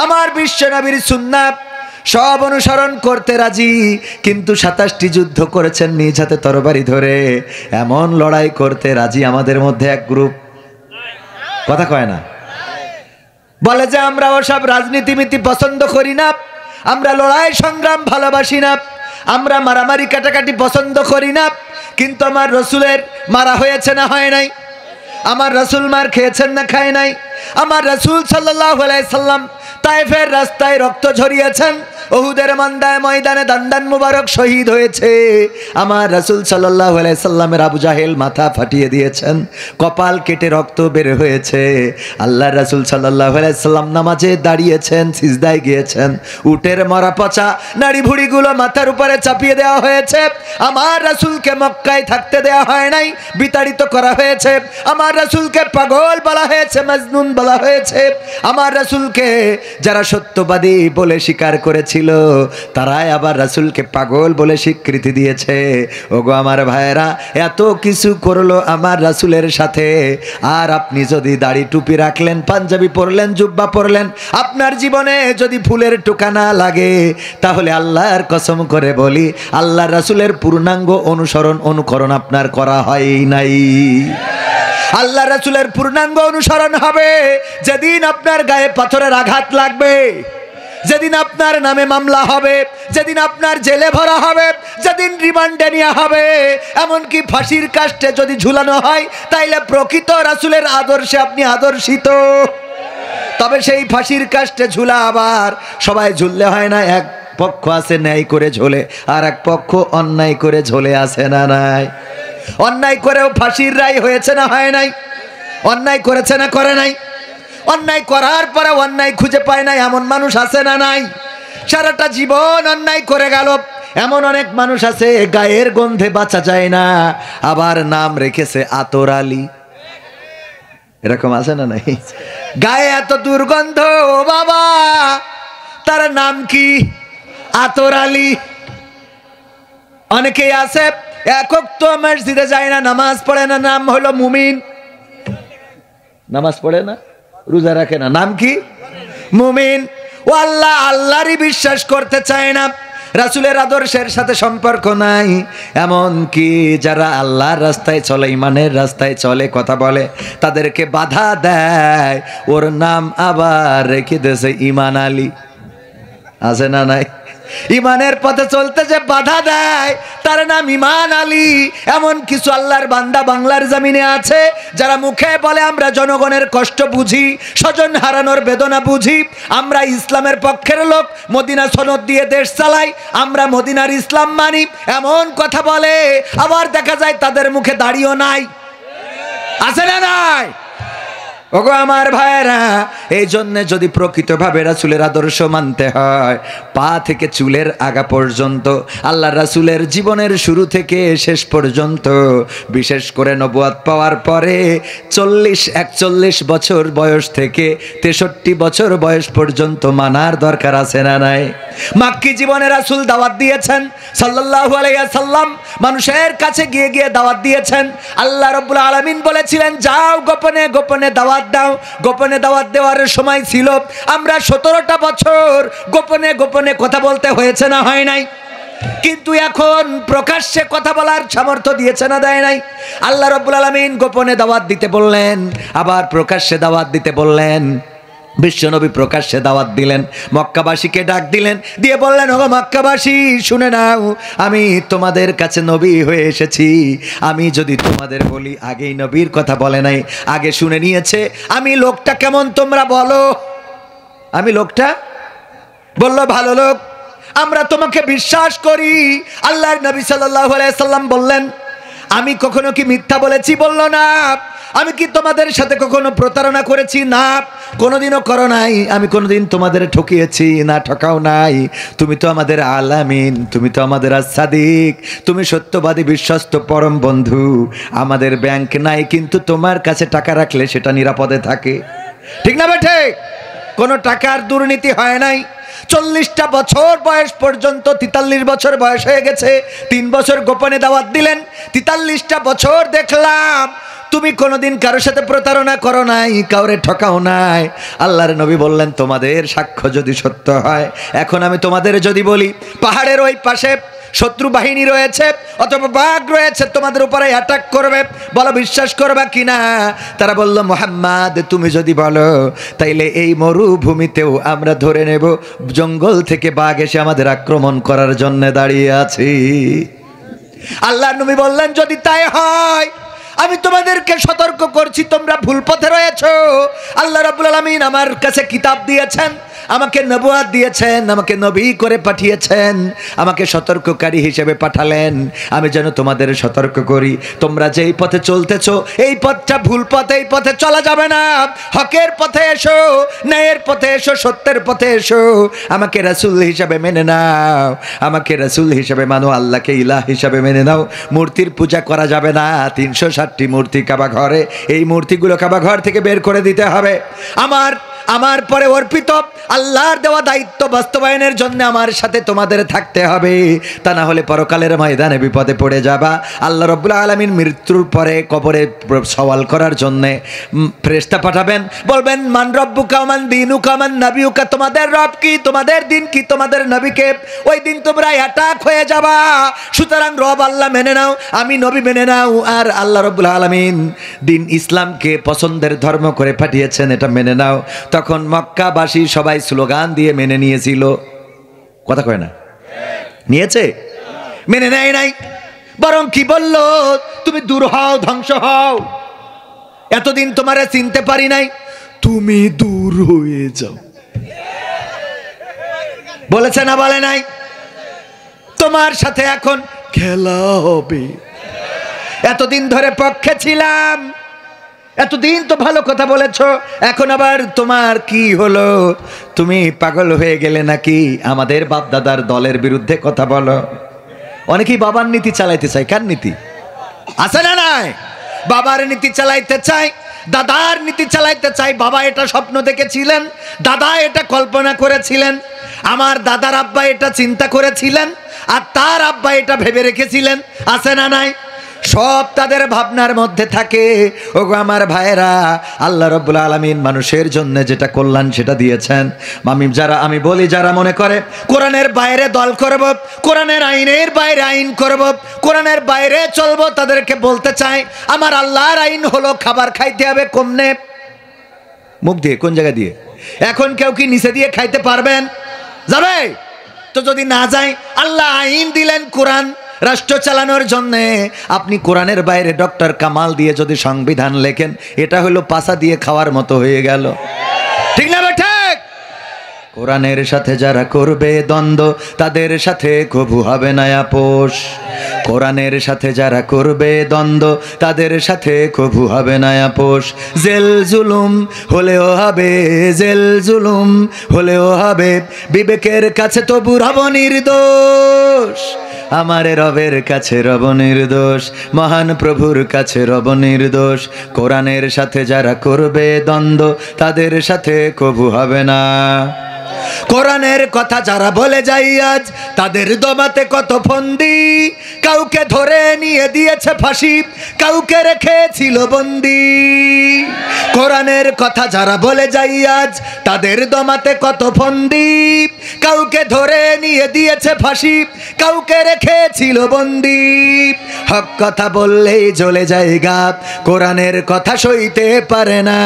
আমার বিশ্ব নবীর সুন্নাত সব অনুসরণ করতে রাজি, কিন্তু 27টি যুদ্ধ করেছেন নিজ হাতে তরবারি ধরে। এমন লড়াই করতে রাজি আমাদের মধ্যে এক গ্রুপ কথা কয় না, বলে যে আমরা ওসব রাজনীতিমিতি পছন্দ করি না, আমরা লড়াই সংগ্রাম ভালোবাসি না, আমরা মারামারি কাটাকাটি পছন্দ করি না। কিন্তু আমার রসুলের মারা হয়েছে না হয় নাই? আমার রসুল মার খেয়েছেন না খায় নাই? আমার রসুল সাল্লাল্লাহু আলাইহি সাল্লাম তায়েফের রাস্তায় রক্ত ঝরিয়েছেন, উহুদের ময়দানে দান্দান মুবারক শহীদ হয়েছে। আমার রাসূল সাল্লাল্লাহু আলাইহি সাল্লামের আবু জাহেল মাথা ফাটিয়ে দিয়েছেন, কপাল কেটে রক্ত বের হয়েছে। আল্লাহর রাসূল সাল্লাল্লাহু আলাইহি সাল্লাম নামাজে দাঁড়িয়েছেন, সিজদায় গিয়েছেন, উটের মরা পচা নাড়ি ভুড়িগুলো মাথার উপরে চাপিয়ে দেওয়া হয়েছে। আমার রাসূলকে মক্কায় থাকতে দেওয়া হয় নাই, বিতাড়িত করা হয়েছে। আমার রাসূলকে পাগল বলা হয়েছে, মজনুন বলা হয়েছে। আমার রাসূলকে যারা সত্যবাদী বলে স্বীকার করেছিল, তারাই আবার রাসূলকে পাগল বলে স্বীকৃতি দিয়েছে। ওগো আমার ভাইয়েরা, এত কিছু করলো আমার রাসূলের সাথে, আর আপনি যদি দাড়ি টুপি রাখলেন, পাঞ্জাবি পরলেন, জুব্বা পরলেন, আপনার জীবনে যদি ফুলের টোকা না লাগে, তাহলে আল্লাহর কসম করে বলি, আল্লাহর রাসূলের পূর্ণাঙ্গ অনুকরণ আপনার করা হয় নাই। আল্লাহ রাসূলের পূর্ণাঙ্গ অনুসরণ হবে যেদিন আপনার গায়ে পাথরের আঘাত লাগবে, যেদিন আপনার নামে মামলা হবে, যেদিন আপনার জেলে ভরা হবে, যেদিন রিমান্ডে নেওয়া হবে, এমনকি ফাঁসির কাস্টে যদি ঝুলানো হয়, তাইলে প্রকৃত রাসূলের আদর্শে আপনি আদর্শিত। তবে সেই ফাঁসির কাস্টে ঝুলা আবার সবাই ঝুললে হয় না, এক পক্ষ আছে ন্যায় করে ঝোলে, আর এক পক্ষ অন্যায় করে ঝোলে আছে না নাই? অন্যায় করেও ফাঁসির রায় হয়েছে না হয় নাই? অন্যায় করেছে না করে নাই? অন্যায় করার পরে অন্যায় খুঁজে পায় না এমন মানুষ আছে না নাই? সারাটা জীবন অন্যায় করে গেল এমন অনেক মানুষ আছে, গায়ের গন্ধে বাঁচা যায় না, আবার নাম রেখেছে আতর আলী। এরকম আছে না নাই? গায়ে এত দুর্গন্ধ, ও বাবা, তার নাম কি? আতর আলী। অনেকেই আছে একক তো মসজিদে যায় না, নামাজ পড়ে না, নাম হলো মুমিন। নামাজ পড়ে না, রোজা রাখে না, নাম কি? মুমিন। ও আল্লাহ, আল্লাহরই বিশ্বাস করতে চায় না, রাসূলের আদর্শের সাথে সম্পর্ক নাই। এমন কি যারা আল্লাহর রাস্তায় চলে, ইমানের রাস্তায় চলে, কথা বলে, তাদেরকে বাধা দেয়, ওর নাম আবার রেখে দিয়েছে ঈমান আলী। আছে না নাই? ইমানের পথে চলতে যে বাধা দেয়, তার নাম ঈমান আলী। এমন কিছু আল্লাহর বান্দা বাংলার জমিনে আছে, যারা মুখে বলে আমরা জনগণের কষ্ট বুঝি, স্বজন হারানোর বেদনা বুঝি, আমরা ইসলামের পক্ষের লোক, মদিনা সনদ দিয়ে দেশ চালাই, আমরা মদিনার ইসলাম মানি, এমন কথা বলে। আবার দেখা যায় তাদের মুখে দাড়িও নাই। আছে না নাই? ওগো আমার ভাইরা, এই জন্য যদি প্রকৃতভাবে রাসূলের আদর্শ মানতে হয়, পা থেকে চুলের আগা পর্যন্ত, আল্লাহ রাসূলের জীবনের শুরু থেকে শেষ পর্যন্ত, বিশেষ করে নবুয়ত পাওয়ার পরে 40-41 বছর বয়স থেকে 63 বছর বয়স পর্যন্ত মানার দরকার আছে না নাই? মাক্কি জীবনে রাসূল দাওয়াত দিয়েছেন সাল্লাল্লাহু আলাইহি ওয়াসাল্লাম, মানুষের কাছে গিয়ে গিয়ে দাওয়াত দিয়েছেন। আল্লাহ রাব্বুল আলামিন বলেছিলেন, যাও গোপনে গোপনে দাওয়াত দাও। গোপনে দাওয়াত দেওয়ার সময় ছিল, আমরা 17টা বছর গোপনে গোপনে কথা বলতে হয়েছে না হয় নাই? কিন্তু এখন প্রকাশ্যে কথা বলার সামর্থ্য দিয়েছে না দেয় নাই? আল্লাহ রাব্বুল আলামিন গোপনে দাওয়াত দিতে বললেন, আবার প্রকাশ্যে দাওয়াত দিতে বললেন। বিশ্বনবী প্রকাশ্যে দাওয়াত দিলেন, মক্কাবাসীকে ডাক দিলেন, দিয়ে বললেন, ওগো মক্কাবাসী শুনে নাও, আমি তোমাদের কাছে নবী হয়ে এসেছি। আমি যদি তোমাদের বলি, আগেই নবীর কথা বলে নাই, আগে শুনে নিয়েছে। আমি লোকটা কেমন তোমরা বলো? আমি লোকটা বললো ভালো লোক, আমরা তোমাকে বিশ্বাস করি। আল্লাহর নবী সাল্লাল্লাহু আলাইহি সাল্লাম বললেন, আমি কখনো কি মিথ্যা বলেছি? বলল না। আমি কি তোমাদের সাথে কখনো প্রতারণা করেছি? না, কোনোদিনও করো নাই। আমি কোনোদিন তোমাদের ঠকিয়েছি? না, ঠকাও নাই। তুমি তো আমাদের আলামিন, তুমি তো আমাদের আসাদিক, তুমি সত্যবাদী, বিশ্বস্ত, পরম বন্ধু। আমাদের ব্যাংক নাই, কিন্তু তোমার কাছে টাকা রাখলে সেটা নিরাপদে থাকে। ঠিক না বেঠে? কোনো টাকার দুর্নীতি হয় নাই। 40টা বছর বয়স পর্যন্ত, 43 বছর বয়স হয়ে গেছে, 3 বছর গোপনে দাওয়াত দিলেন, 43টা বছর দেখলাম তুমি কোনোদিন কারোর সাথে প্রতারণা করো নাই, কাউরে ঠকাও নাই। আল্লাহর নবী বললেন তোমাদের সাক্ষ্য যদি সত্য হয়, এখন আমি তোমাদের যদি বলি পাহাড়ের ওই পাশে শত্রু বাহিনী রয়েছে অথবা বাঘ রয়েছে, তোমাদের উপরে অ্যাটাক করবে, বলো বিশ্বাস করবা কিনা? তারা বলল মুহাম্মদ তুমি যদি বলো তাইলে এই মরুভূমিতেও আমরা ধরে নেব জঙ্গল থেকে বাঘ এসে আমাদের আক্রমণ করার জন্য দাঁড়িয়ে আছি। আল্লাহর নবী বললেন যদি তাই হয় আমি তোমাদেরকে সতর্ক করছি তোমরা ভুল পথে রয়েছো। আল্লাহ রাব্বুল আলামিন আমার কাছে কিতাব দিয়েছেন, আমাকে নবুয়াত দিয়েছেন, আমাকে নবী করে পাঠিয়েছেন, আমাকে সতর্ককারী হিসেবে পাঠালেন আমি যেন তোমাদের সতর্ক করি। তোমরা যেই পথে চলতেছো এই পথটা ভুল পথ, এই পথে চলা যাবে না। হকের পথে এসো, ন্যায়ের পথে এসো, সত্যের পথে এসো। আমাকে রাসূল হিসাবে মেনে নাও, আমাকে রাসূল হিসাবে মানো, আল্লাহকে ইলাহ হিসাবে মেনে নাও। মূর্তির পূজা করা যাবে না। 360টি মূর্তি কাবা ঘরে, এই মূর্তিগুলো কাবা ঘর থেকে বের করে দিতে হবে। আমার পরে অর্পিত আল্লাহর দেওয়া দায়িত্ব বাস্তবায়নের জন্য আমার সাথে তোমাদের থাকতে হবে, তা না হলে পরকালের ময়দানে বিপদে পড়ে যাবা। আল্লাহ রাব্বুল আলামিন মৃত্যুর পরে কবরে সওয়াল করার জন্য ফেরেশতা পাঠাবেন, বলবেন মান রব্বুকা মান দীনুকা মান নবিয়ুকা, তোমাদের রব কি, তোমাদের দিন কি, তোমাদের নবীকে। ওই দিন তোমরা অ্যাটাক হয়ে যাবা। সুতরাং রব আল্লাহ মেনে নাও, আমি নবী মেনে নাও, আর আল্লাহ রাব্বুল আলামিন দিন ইসলামকে পছন্দের ধর্ম করে পাঠিয়েছেন, এটা মেনে নাও। তখন মক্কাবাসী সবাই স্লোগান দিয়ে মেনে নিয়েছিল। কথা কয় না? নিয়েছে? মেনে নেয় নাই, বরং কি বলল? তুমি দূর হও, ধ্বংস হও, এতদিন তোমারে চিনতে পারি নাই, তুমি দূর হয়ে যাও। বলেছে না বলে নাই? তোমার সাথে এখন খেলা হবে। এতদিন ধরে পক্ষে ছিলাম, এতদিন তো ভালো কথা বলেছো, এখন আবার তোমার কি হলো? তুমি পাগল হয়ে গেলে নাকি? আমাদের বাপ দাদার দলের বিরুদ্ধে কথা বলো। অনেকেই বাবার নীতি চালাইতে চায়। কার নীতি? আছে না নাই? বাবার নীতি চালাইতে চায়, দাদার নীতি চালাইতে চায়। বাবা এটা স্বপ্ন দেখেছিলেন, দাদা এটা কল্পনা করেছিলেন, আমার দাদার আব্বা এটা চিন্তা করেছিলেন, আর তার আব্বা এটা ভেবে রেখেছিলেন। আছে না নাই? সব তাদের ভাবনার মধ্যে থাকে। ওগো আমার ভাইয়েরা, আল্লাহ রাব্বুল আলামিন মানুষের জন্য যেটা কল্যাণ সেটা দিয়েছেন। আমি বলি যারা মনে করে কোরআনের বাইরে দল করব, কোরআনের আইনের বাইরে আইন করব, কোরআনের বাইরে চলবো, তাদেরকে বলতে চাই আমার আল্লাহর আইন হলো খাবার খাইতে হবে কমনে। মুখ দিয়ে? কোন জায়গা দিয়ে? এখন কেউ কি নিচে দিয়ে খাইতে পারবেন? যাবে তো? যদি না যায়, আল্লাহ আইন দিলেন কোরআন রাষ্ট্র চালানোর জন্য। আপনি কোরআনের বাইরে ডক্টর কামাল দিয়ে যদি সংবিধান লেখেন, এটা হলো পাছা দিয়ে খাওয়ার মতো হয়ে গেল। ঠিক না বেটা? কোরআনের সাথে যারা করবে দ্বন্দ্ব, তাদের সাথে কবু হবে না আপোষ। কোরআনের সাথে যারা করবে দ্বন্দ্ব, তাদের সাথে কবু হবে না আপোষ। জেল জুলুম হলেও হবে, জেল জুলুম হলেও হবে, বিবেকের কাছে তবু রব নির্দোষ। আমার রবের কাছে রব নির্দোষ, মহান প্রভুর কাছে রব নির্দোষ। কোরআনের সাথে যারা করবে দ্বন্দ্ব, তাদের সাথে কবু হবে না। কোরআনের কথা যারা বলে যাই আজ, তাদের দমাতে কত ফন্দি। কাউকে ধরে নিয়ে দিয়েছে ফাঁসি, কাউকে রেখেছিল বন্দি। কোরআনের কথা যারা বলে যাই আজ, তাদের দমাতে কত ফন্দি। কাউকে ধরে নিয়ে দিয়েছে ফাঁসি, কাউকে রেখেছিল বন্দি। হক কথা বললেই জ্বলে যায় গাব, কোরআনের কথা সইতে পারে না।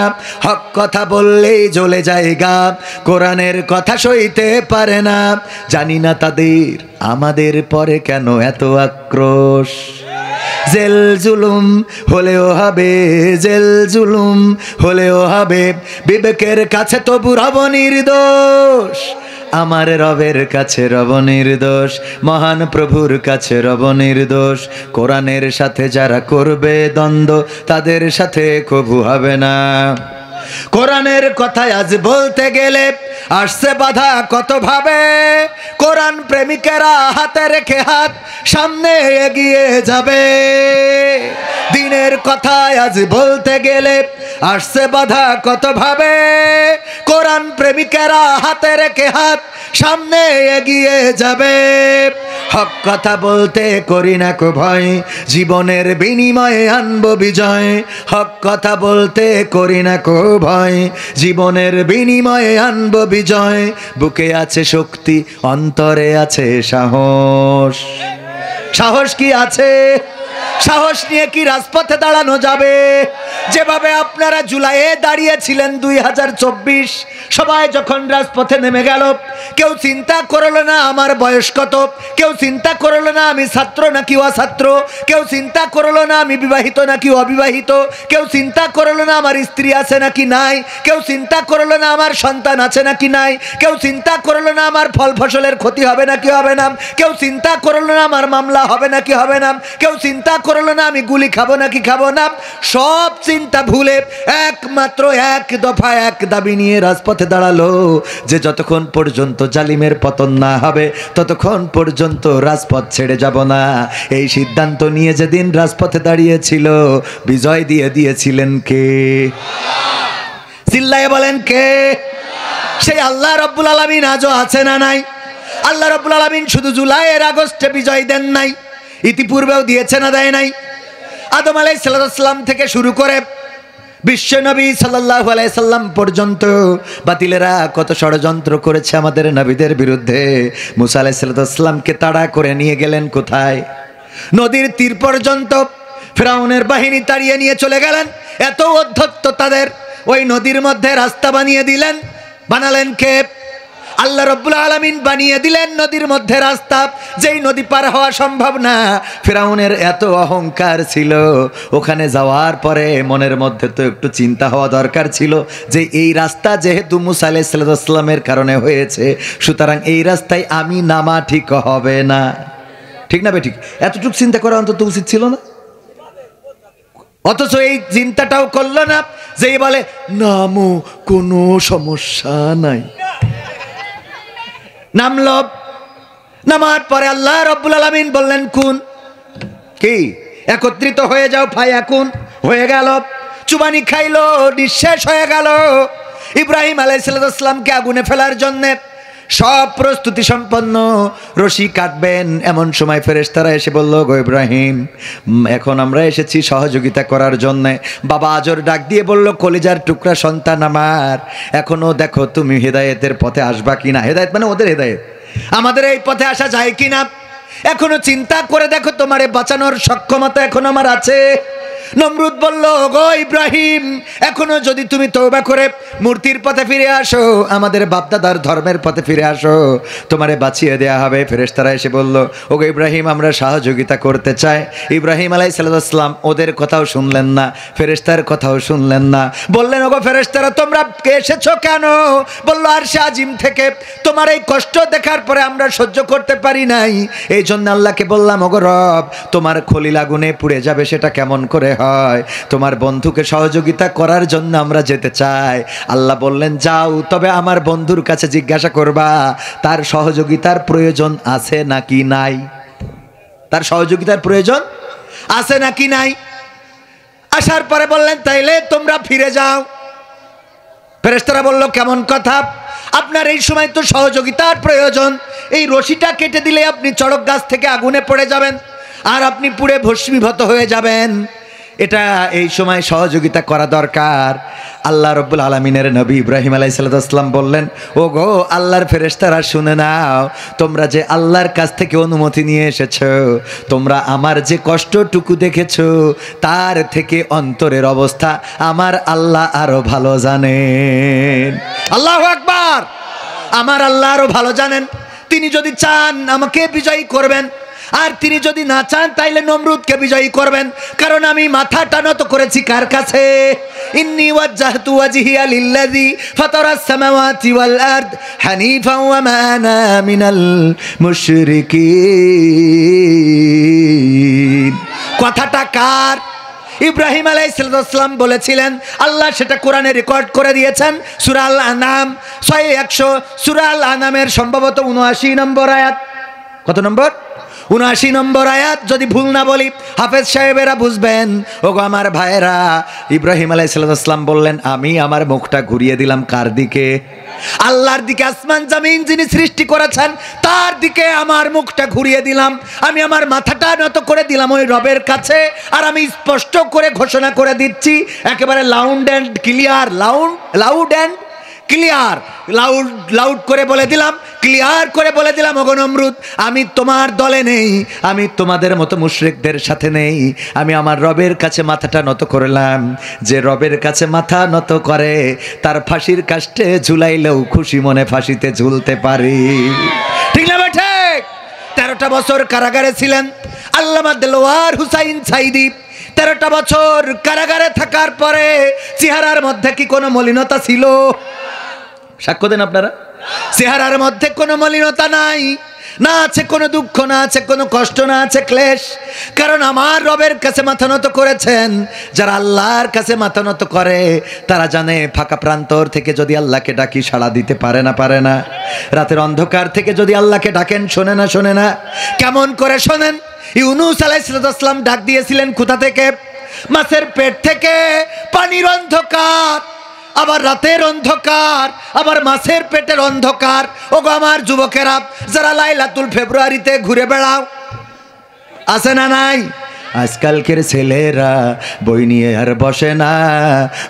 হক কথা বললেই জ্বলে যায় গাব, কোরআনের কথা সইতে পারে না। জানি না তাদের আমাদের পরে কেন এত আক্রোশ। জেল জুলুম হলেও হবে, জেল জুলুম হলেও হবে, বিবেকের কাছে তবু রব নির্দোষ। আমার রবের কাছে রব নির্দোষ, মহান প্রভুর কাছে রব নির্দোষ। কোরআনের সাথে যারা করবে দ্বন্দ্ব, তাদের সাথে কবু হবে না। কোরআনের কথা আজ বলতে গেলে আসছে বাধা কত ভাবে। কোরআন প্রেমিকেরা হাতে রেখে হাত সামনে এগিয়ে যাবে। দিনের কথা আজ বলতে গেলে আসছে বাধা কত ভাবে। কোরআন প্রেমিকেরা হাতে রেখে হাত সামনে এগিয়ে যাবে। হক কথা বলতে করি না কো ভয়, জীবনের বিনিময়ে আনবো বিজয়। হক কথা বলতে করি না কো ভয়, জীবনের বিনিময়ে আনবো বিজয়। বুকে আছে শক্তি, অন্তরে আছে সাহস। সাহস কি আছে? সাহস নিয়ে কি রাজপথে দাঁড়ানো যাবে? যেভাবে আপনারা জুলাইয়ে দাঁড়িয়েছিলেন 2024, সবাই যখন রাজপথে নেমে গেল, কেউ চিন্তা করলো না আমার বয়স কত, কেউ চিন্তা করলো না আমি ছাত্র নাকি অছাত্র, কেউ চিন্তা করলো না আমি বিবাহিত নাকি অবিবাহিত, কেউ চিন্তা করলো না আমার স্ত্রী আছে নাকি নাই, কেউ চিন্তা করলো না আমার সন্তান আছে নাকি নাই, কেউ চিন্তা করলো না আমার ফল ফসলের ক্ষতি হবে নাকি হবে না, কেউ চিন্তা করলো না আমার মামলা হবে নাকি হবে না, কেউ চিন্তা করলো না আমি গুলি খাবো নাকি খাবো না। সব চিন্তা ভুলে একমাত্র এক দফা এক দাবি নিয়ে রাজপথে দাঁড়ালো যে যতক্ষণ পর্যন্ত জালিমের পতন না হবে ততক্ষণ পর্যন্ত রাজপথ ছেড়ে যাব না। এই সিদ্ধান্ত নিয়ে যেদিন রাজপথে দাঁড়িয়েছিল, বিজয় দিয়ে দিয়েছিলেন কে? চিল্লায়ে বলেন কে? সেই আল্লাহ রাব্বুল আলামিন আজও আছে না নাই? আল্লাহ রাব্বুল আলামিন শুধু জুলাইয়ের আগস্টে বিজয় দেন নাই, ইতিপূর্বেও দিয়েছে না দেয় নাই? আদম আলাইহিস সালাম থেকে শুরু করে বিশ্বনবী সাল্লাল্লাহু আলাইহি সাল্লাম পর্যন্ত বাতিলেরা কত ষড়যন্ত্র করেছে আমাদের নবীদের বিরুদ্ধে। মুসা আলাইহিস সালামকে তাড়া করে নিয়ে গেলেন কোথায়? নদীর তীর পর্যন্ত ফিরআউনের বাহিনী তাড়িয়ে নিয়ে চলে গেলেন। এত অধ্যত্ত তাদের, ওই নদীর মধ্যে রাস্তা বানিয়ে দিলেন। বানালেন কে? আল্লাহ রাব্বুল আলামিন বানিয়ে দিলেন নদীর মধ্যে রাস্তা, যেই নদী পার হওয়া সম্ভব না। ফিরআউনের এত অহংকার ছিল, ওখানে যাওয়ার পরে মনের মধ্যে তো একটু চিন্তা হওয়া দরকার ছিল যে এই রাস্তা যেহেতু মুসা আলাইহিস সালামের কারণে হয়েছে, সুতরাং এই রাস্তায় আমি নামা ঠিক হবে না। ঠিক না বেঠিক? এতটুকু চিন্তা করা অন্তত উচিত ছিল না? অথচ এই চিন্তাটাও করলো না, যেই বলে নামো, কোনো সমস্যা নাই। নামলো, নামার পরে আল্লাহ রাব্বুল আলামিন বললেন কুন, কি একত্রিত হয়ে যাও, ফায়াকুন হয়ে গেল। চুবানি খাইলো, নিঃশেষ হয়ে গেল। ইব্রাহিম আলাইহিস সালামকে আগুনে ফেলার জন্য সব প্রস্তুতি সম্পন্ন, রশি কাটবেন এমন সময় ফেরেশতারা এসে বলল, গো ইব্রাহিম, এখন আমরা এসেছি সহযোগিতা করার জন্য। বাবা আজর ডাক দিয়ে বলল, কলিজার টুকরা সন্তান আমার, এখনো দেখো তুমি হেদায়েতের পথে আসবা কিনা। হেদায়েত মানে ওদের হেদায়েত, আমাদের এই পথে আসা যায় কিনা এখনো চিন্তা করে দেখো, তোমারে বাঁচানোর সক্ষমতা এখন আমার আছে। নমরুদ বলল, গো ইব্রাহিম, এখনো যদি তুমি তওবা করে মূর্তির পথে ফিরে আসো, আমাদের বাপদাদার ধর্মের পথে ফিরে আসো, তোমারে বাঁচিয়ে দেয়া হবে। ফেরেশতারা এসে বলল, ও গো ইব্রাহিম, আমরা সহযোগিতা করতে চাই। ইব্রাহিম আলাইহিস সালাম ওদের কথাও শুনলেন না, ফেরেশতার কথাও শুনলেন না। বললেন, ওগো ফেরেশতারা, তোমরা এসেছো কেন? বলল, আরশে আজিম থেকে। তোমার এই কষ্ট দেখার পরে আমরা সহ্য করতে পারি নাই, এই জন্য আল্লাহকে বললাম, ওগো রব, তোমার খলিল আগুনে পুড়ে যাবে, সেটা কেমন করে হয়? তোমার বন্ধুকে সহযোগিতা করার জন্য আমরা যেতে চাই। আল্লাহ বললেন, যাও, তবে আমার বন্ধুর কাছে জিজ্ঞাসা করবা তার সহযোগিতার প্রয়োজন আছে নাকি নাই। তার সহযোগিতার প্রয়োজন আছে নাকি নাই। আসার পরে বললেন, তাইলে তোমরা ফিরে যাও। ফেরেশতারা বলল, কেমন কথা? আপনার এই সময় তো সহযোগিতার প্রয়োজন। এই রশিটা কেটে দিলে আপনি চড়ক গাছ থেকে আগুনে পড়ে যাবেন, আর আপনি পুড়ে ভস্মীভূত হয়ে যাবেন। এটা এই সময় সহযোগিতা করা দরকার। আল্লাহ রাব্বুল আলামিনের নবী ইব্রাহিম আলাইহিস সালাম বললেন, ও গো আল্লাহর ফেরেশতারা, শুনে নাও, তোমরা যে আল্লাহর কাছ থেকে অনুমতি নিয়ে এসেছো, তোমরা আমার যে কষ্টটুকু দেখেছো তার থেকে অন্তরের অবস্থা আমার আল্লাহ আরো ভালো জানেন। আল্লাহু আকবার! আমার আল্লাহ আরো ভালো জানেন। তিনি যদি চান আমাকে বিজয়ী করবেন, আর তিনি যদি না চান তাইলে নমরুদকে বিজয়ী করবেন। কারণ আমি মাথাটা নত করেছি কার কাছে? ইন্নী ওয়াজ্জাহতু ওয়াজহিয়া লিল্লাযী ফাতারাস সামাওয়াতি ওয়াল আরদ হানিফাও ওয়া মা আনা মিনাল মুশরিকিন। কথাটা কার? ইব্রাহিম আলাইহিস সালাম বলেছিলেন। আল্লাহ সেটা কোরআনে রেকর্ড করে দিয়েছেন। সূরা আল আনাম 600, সূরা আল আনামের সম্ভবত 79 নম্বর আয়াত। কত নম্বর? 79 নম্বর আয়াত যদি ভুল না বলি, হাফেজ সাহেবেরা বুঝবেন। ওগো আমার ভাইয়েরা, ইব্রাহিম আলাইহিস সালাম বললেন, আমি আমার মুখটা ঘুরিয়ে দিলাম কার দিকে? আল্লাহর দিকে। আসমান জমিন যিনি সৃষ্টি করেছেন তার দিকে আমার মুখটা ঘুরিয়ে দিলাম, আমি আমার মাথাটা নত করে দিলাম ওই রবের কাছে। আর আমি স্পষ্ট করে ঘোষণা করে দিচ্ছি, একেবারে loud and clear, loud and clear, loud করে বলে দিলাম, ক্লিয়ার করে বলে দিলাম, ওগো নমরুদ, আমি তোমার দলে নেই, আমি তোমাদের মতো মুশরিকদের সাথে নেই, আমি আমার রবের কাছে মাথাটা নত করলাম। যে রবের কাছে মাথা নত করে তার ফাঁসির কাষ্টে ঝুলাইলেও খুশি মনে ফাঁসিতে ঝুলতে পারি। ঠিক না ঠিক? 13টা বছর কারাগারে ছিলেন আল্লামা দেলোয়ার হুসাইন সাইদি। 13টা বছর কারাগারে থাকার পরে চেহারার মধ্যে কি কোনো মলিনতা ছিল? সাক্ষ্য দেন আপনারা। চেহারার মধ্যে কোনো মলিনতা নাই, না আছে কোনো দুঃখ, না আছে কোনো কষ্ট, না আছে ক্লেশ। কারণ আমার রবের কাছে মাথা নত করেছেন। যারা আল্লাহর কাছে মাথা নত করে তারা জানে ফাঁকা প্রান্তর থেকে যদি আল্লাহকে ডাকি সাড়া দিতে পারে না, পারে না। রাতের অন্ধকার থেকে যদি আল্লাহকে ডাকেন শোনে না, শোনে না। কেমন করে শোনেন? ইউনূস আলাইহিস সালাম ডাক দিয়েছিলেন কোথা থেকে? মাছের পেট থেকে। পানির অন্ধকার, আবার রাতের অন্ধকার, আবার মাছের পেটের অন্ধকার। ওগো আমার যুবকেরা, যারা লাইলাতুল ফেব্রুয়ারিতে ঘুরে বেড়াও, আছে না নাই? আজকালকের ছেলেরা বই নিয়ে আর বসে না,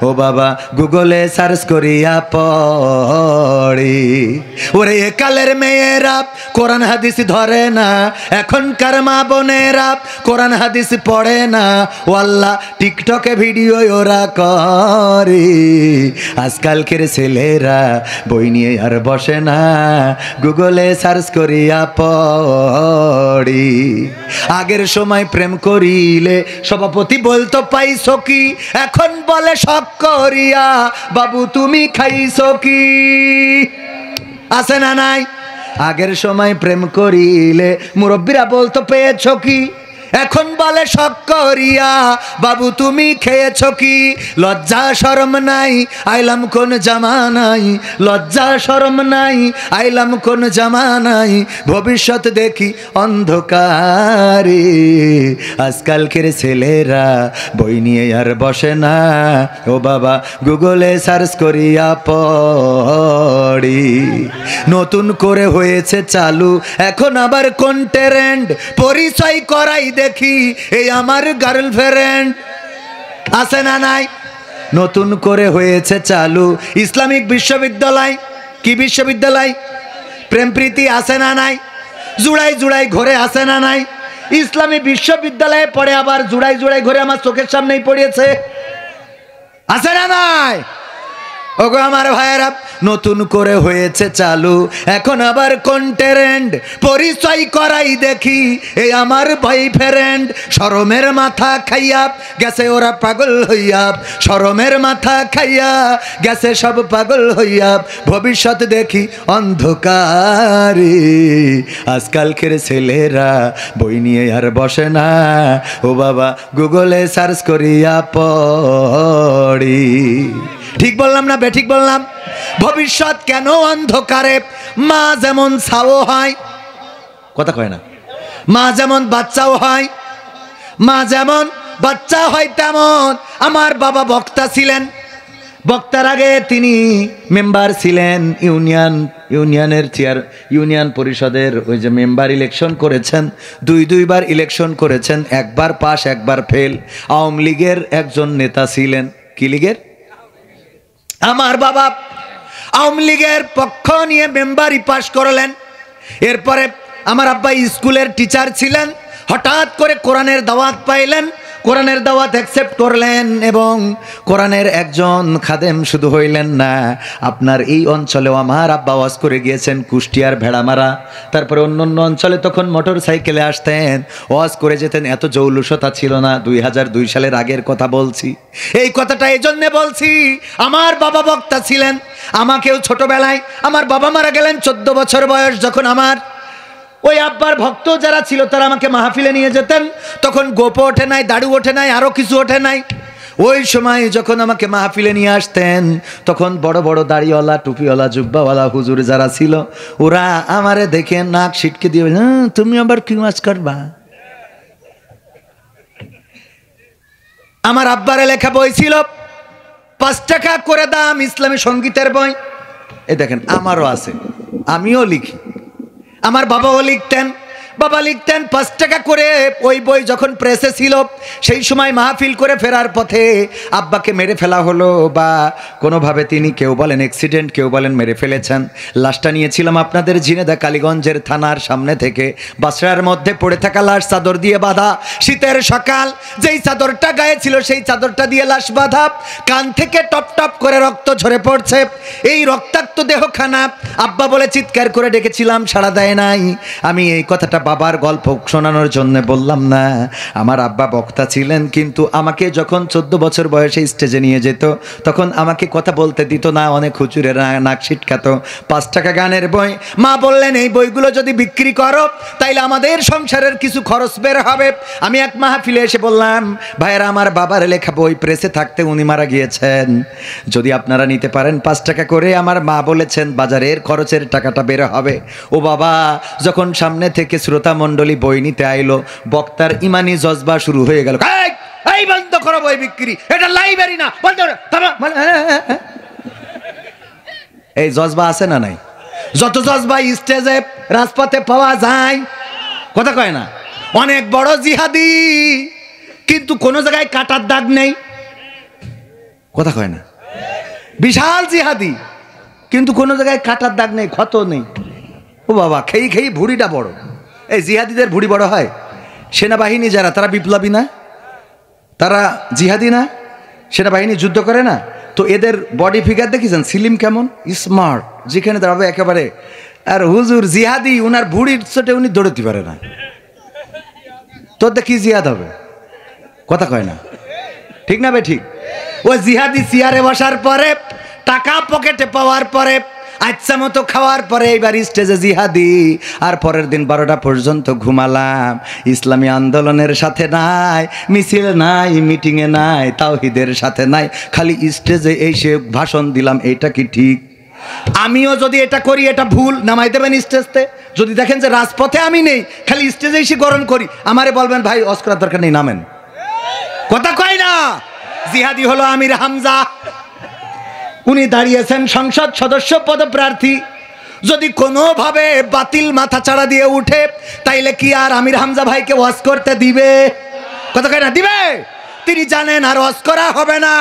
ও বাবা গুগলে সার্চ করিয়া পড়ি। ওরে একালের মেয়েরা কোরআন হাদিস ধরে না, এখনকার মা বোনেরা কোরআন হাদিস পড়ে না, ও আল্লাহ টিকটকে ভিডিও ওরা করে। আজকালকের ছেলেরা বই নিয়ে আর বসে না, গুগলে সার্চ করিয়া পড়ি। আগের সময় প্রেম করি সভাপতি বলতো পাইছো কি, এখন বলে শখ করিয়া বাবু তুমি খাইছো কি? আছে না নাই? আগের সময় প্রেম করিলে মুরব্বীরা বলতো পেয়েছো কি, এখন বলে শখ করিয়া বাবু তুমি খেয়েছো কি? লজ্জা শরম নাই, আইলাম কোন জামানাই, লজ্জা শরম নাই, আইলাম কোন জামানাই, ভবিষ্যৎ দেখি অন্ধকারে। আজকালকের ছেলেরা বই নিয়ে আর বসে না, ও বাবা গুগলে সার্চ করিয়া পড়ি। নতুন করে হয়েছে চালু এখন আবার কোন ট্রেন্ড, পরিচয় করাই দেখি এই আমার গার্লফ্রেন্ড। আছে না নাই? নতুন করে হয়েছে চালু ইসলামিক বিশ্ববিদ্যালয়। কি বিশ্ববিদ্যালয়? প্রেম প্রীতি আছে না নাই? জুড়াই জুড়াই ঘরে আছে না নাই? ইসলামী বিশ্ববিদ্যালয়ে পড়ে আবার জুড়াই জুড়াই ঘরে আমার চোখের সামনেই পড়িয়েছে। আছে না নাই? ওগো আমার ভাইয়েরা, নতুন করে হয়েছে চালু এখন আবার কোন ট্রেন্ড, পরিচয় করাই দেখি এই আমার বয়ফ্রেন্ড। শরমের মাথা খাইয়া গেছে ওরা পাগল হইয়া, শরমের মাথা খাইয়া গেছে সব পাগল হইয়া, ভবিষ্যৎ দেখি অন্ধকারে। আজকালকের ছেলেরা বই নিয়ে আর বসে না, ও বাবা গুগলে সার্চ করিয়া পড়ি। ঠিক বললাম না বেঠিক বললাম? ভবিষ্যৎ কেন অন্ধকারে? মা যেমন ছাও হয়, কথা কয় না, মা যেমন বাচ্চাও হয়, মা যেমন বাচ্চা হয় তেমন আমার বাবা বক্তা ছিলেন। বক্তার আগে তিনি মেম্বার ছিলেন ইউনিয়ন পরিষদের ওই যে মেম্বার ইলেকশন করেছেন, দুইবার ইলেকশন করেছেন, একবার পাস একবার ফেল। আওয়ামী লীগের একজন নেতা ছিলেন। কি লীগের? আমার বাবা আওয়ামী লীগের পক্ষ নিয়ে মেম্বারই পাশ করলেন। এরপরে আমার আব্বা স্কুলের টিচার ছিলেন, হঠাৎ করে কোরআনের দাওয়াত পাইলেন, কোরআনের দাওয়াত অ্যাকসেপ্ট করলেন এবং কোরআনের একজন খাদেম শুধু হইলেন না, আপনার এই অঞ্চলেও আমার আব্বা ওয়াজ করে গিয়েছেন, কুষ্টিয়ার ভেড়ামারা, তারপরে অন্য অঞ্চলে তখন মোটর সাইকেলে আসতেন, ওয়াজ করে যেতেন। এত জৌলুসতা ছিল না, 2002 সালের আগের কথা বলছি। এই কথাটা এই জন্যে বলছি, আমার বাবা বক্তা ছিলেন। আমাকেও ছোটবেলায় আমার বাবা মারা গেলেন 14 বছর বয়স যখন। আমার ওই আব্বার ভক্ত যারা ছিল তারা আমাকে মাহফিলে নিয়ে যেতেন। তখন গোপ ওঠে নাই, দাড়ু ওঠে নাই, আরো কিছু ওঠে নাই। ওই সময় যখন আমাকে মাহফিলে নিয়ে আসতেন তখন বড় বড় দাড়িওয়ালা টুপিওয়ালা জুব্বাওয়ালা হুজুর যারা ছিল ওরা আমারে দেখে নাক ছিটকে দিয়ে তুমি আবার কি ওয়াজ করবা। আমার আব্বারে লেখা বই ছিল 5 টাকা করে দাম ইসলামী সঙ্গীতের বই। এই দেখেন আমারও আছে, আমিও লিখি, আমার বাবাও লিখতেন। বাবা লিখতেন 5 টাকা করে। ওই বই যখন প্রেসে ছিল সেই সময় মাহফিল করে ফেরার পথে আব্বাকে মেরে ফেলা হলো, বা কোনোভাবে তিনি কেউ বলেন অ্যাক্সিডেন্ট, কেউ বলেন মেরে ফেলেছেন। লাশটা নিয়েছিলাম আপনাদের ঝিনেদা কালীগঞ্জের থানার সামনে থেকে। বাসরার মধ্যে পড়ে থাকা লাশ চাদর দিয়ে বাঁধা। শীতের সকাল, যেই চাদরটা গায়ে ছিল সেই চাদরটা দিয়ে লাশ বাঁধা। কান থেকে টপ টপ করে রক্ত ঝরে পড়ছে। এই রক্তাক্ত দেহখানা আব্বা বলে চিৎকার করে ডেকেছিলাম, সাড়া দেয় নাই। আমি এই কথাটা বাবার গল্প শোনানোর জন্য বললাম না। আমার আব্বা বক্তা ছিলেন, কিন্তু আমাকে যখন 14 বছর বয়সে স্টেজে নিয়ে যেত তখন আমাকে কথা বলতে দিত না, অনেক হুজুরের নাক ছিটকাতো। 5 টাকা গানের বই। মা বললেন এই বইগুলো যদি বিক্রি করো তাইলে আমাদের সংসারের কিছু খরচ বের হবে। আমি এক মাহফিলে এসে বললাম, ভাইয়েরা আমার বাবার লেখা বই প্রেসে থাকতে উনি মারা গিয়েছেন, যদি আপনারা নিতে পারেন 5 টাকা করে। আমার মা বলেছেন বাজারের খরচের টাকাটা বের হবে। ও বাবা, যখন সামনে থেকে শ্রোতা মণ্ডলী বই নিতে আইলো, বক্তার ইমানি জজবা শুরু হয়ে গেল। এই বন্ধ করো বই বিক্রি, এটা লাইব্রেরি না, বন্ধ করো। এই জজবা আছে না নাই? যত জজবা স্টেজে রাজপথে পাওয়া যায়, কথা কয় না, অনেক বড় জিহাদি, কিন্তু কোন জায়গায় কাটার দাগ নেই, কথা কয় না। বিশাল জিহাদি, কিন্তু কোন জায়গায় কাটার দাগ নেই, ক্ষত নেই। ও বাবা, খেয়ে খেয়ে ভুড়িটা বড়। এই জিহাদিদের ভুড়ি বড় হয়। সেনাবাহিনী যারা, তারা বিপ্লবী না, তারা জিহাদি না, সেনাবাহিনী যুদ্ধ করে না, তো এদের বডি ফিগার দেখেছেন সিলিম কেমন স্মার্ট, যেখানে দাঁড়াবে একেবারে। আর হুজুর জিহাদি, উনার ভুড়ির চোটে উনি দৌড়তে পারে না, তোর কি জিহাদ হবে, কথা কয় না, ঠিক না বে ঠিক? ওই জিহাদি চেয়ারে বসার পরে, টাকা পকেটে পাওয়ার পরে, আচ্ছা মতো খাওয়ার পরে এইবার স্টেজে জিহাদি। আর পরের দিন 12টা পর্যন্ত ঘুমালাম। ইসলামী আন্দোলনের সাথে নাই, মিছিল নাই, মিটিংয়ে নাই, তাওহীদের সাথে নাই, খালি স্টেজে এসে ভাষণ দিলাম। এইটা কি ঠিক? আমিও যদি এটা করি এটা ভুল, নামাই দেবেন স্টেজতে। যদি দেখেন যে রাজপথে আমি নেই, খালি স্টেজে এসে গরম করি, আমারে বলবেন ভাই ওয়াজ করার দরকার নেই, নামেন, কথা কয় না। জিহাদি হলো আমির হামজা, উনি দাঁড়িয়েছেন সংসদ সদস্য পদপ্রার্থী। যদি কোনোভাবে বাতিল মাথা চাড়া দিয়ে উঠে, তাইলে কি আর আমির হামজা ভাইকে ওয়াজ করতে দিবে, কথা কয় না, দিবে? তিনি জানেন আর ওয়াজ করা হবে না।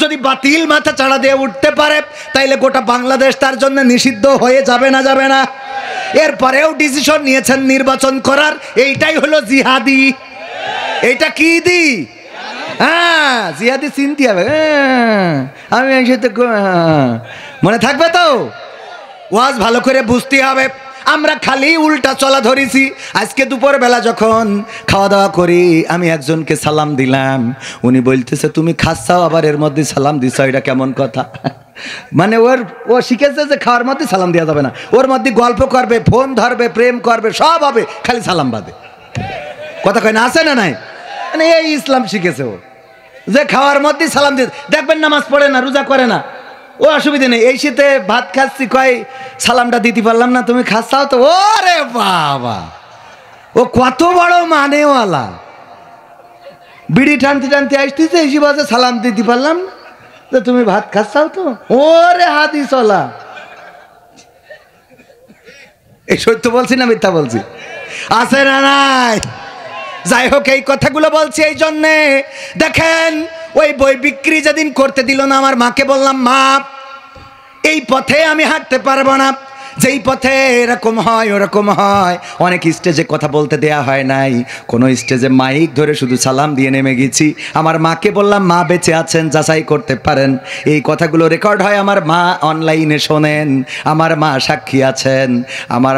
যদি বাতিল মাথা চাড়া দিয়ে উঠতে পারে তাইলে গোটা বাংলাদেশ তার জন্য নিষিদ্ধ হয়ে যাবে না, যাবে না? এরপরেও ডিসিশন নিয়েছেন নির্বাচন করার। এইটাই হলো জিহাদি। এইটা কি দি? হ্যাঁ, জিহাদি চিনতে হবে। আমি মনে থাকবে তো? ওয়াজ ভালো করে বুঝতে হবে। আমরা খালি উল্টা চলা ধরেছি। আজকে দুপুরবেলা যখন খাওয়া দাওয়া করি, আমি একজনকে সালাম দিলাম, উনি বলতেছে তুমি খাচ্ছাও আবার এর মধ্যে সালাম দিছ, এটা কেমন কথা? মানে ও শিখেছে যে খাওয়ার মধ্যে সালাম দেওয়া যাবে না, ওর মধ্যে গল্প করবে, ফোন ধরবে, প্রেম করবে, সব হবে, খালি সালাম বাদে, কথা কয় না, আছে না নাই? মানে এই ইসলাম শিখেছে ও, যে খাওয়ার মধ্যে সালাম দিয়ে। দেখবেন নামাজ পড়ে না, রোজা করে না, ও অসুবিধা নেই, এই শীতে ভাত খাচ্ছি, কয় সালামটা দিতে পারলাম না, তুমি খাচ্ছাও তো। ওরে বাবা, ও কত বড় মানেওয়ালা। বিড়ি টানতে টানতে আসতেছে, এসে বাজে সালাম দিতে পারলাম না, তুমি ভাত খাচ্ছাও তো। ওরে হাদিসওয়ালা, এই সত্য বলছি না মিথ্যা বলছি? আছে না নাই? যাই হোক, এই কথাগুলো বলছি এই জন্যে, দেখেন ওই বই বিক্রি যেদিন করতে দিল না, আমার মাকে বললাম, মা এই পথে আমি হাঁটতে পারবো না, যেই পথে এরকম হয় ওরকম হয়। অনেক স্টেজে কথা বলতে দেয়া হয় নাই, কোনো স্টেজে মাইক ধরে শুধু সালাম দিয়ে নেমে গেছি। আমার মাকে বললাম, মা বেঁচে আছেন, যাচাই করতে পারেন। এই কথাগুলো রেকর্ড হয়, আমার মা অনলাইনে শোনেন, আমার মা সাক্ষী আছেন। আমার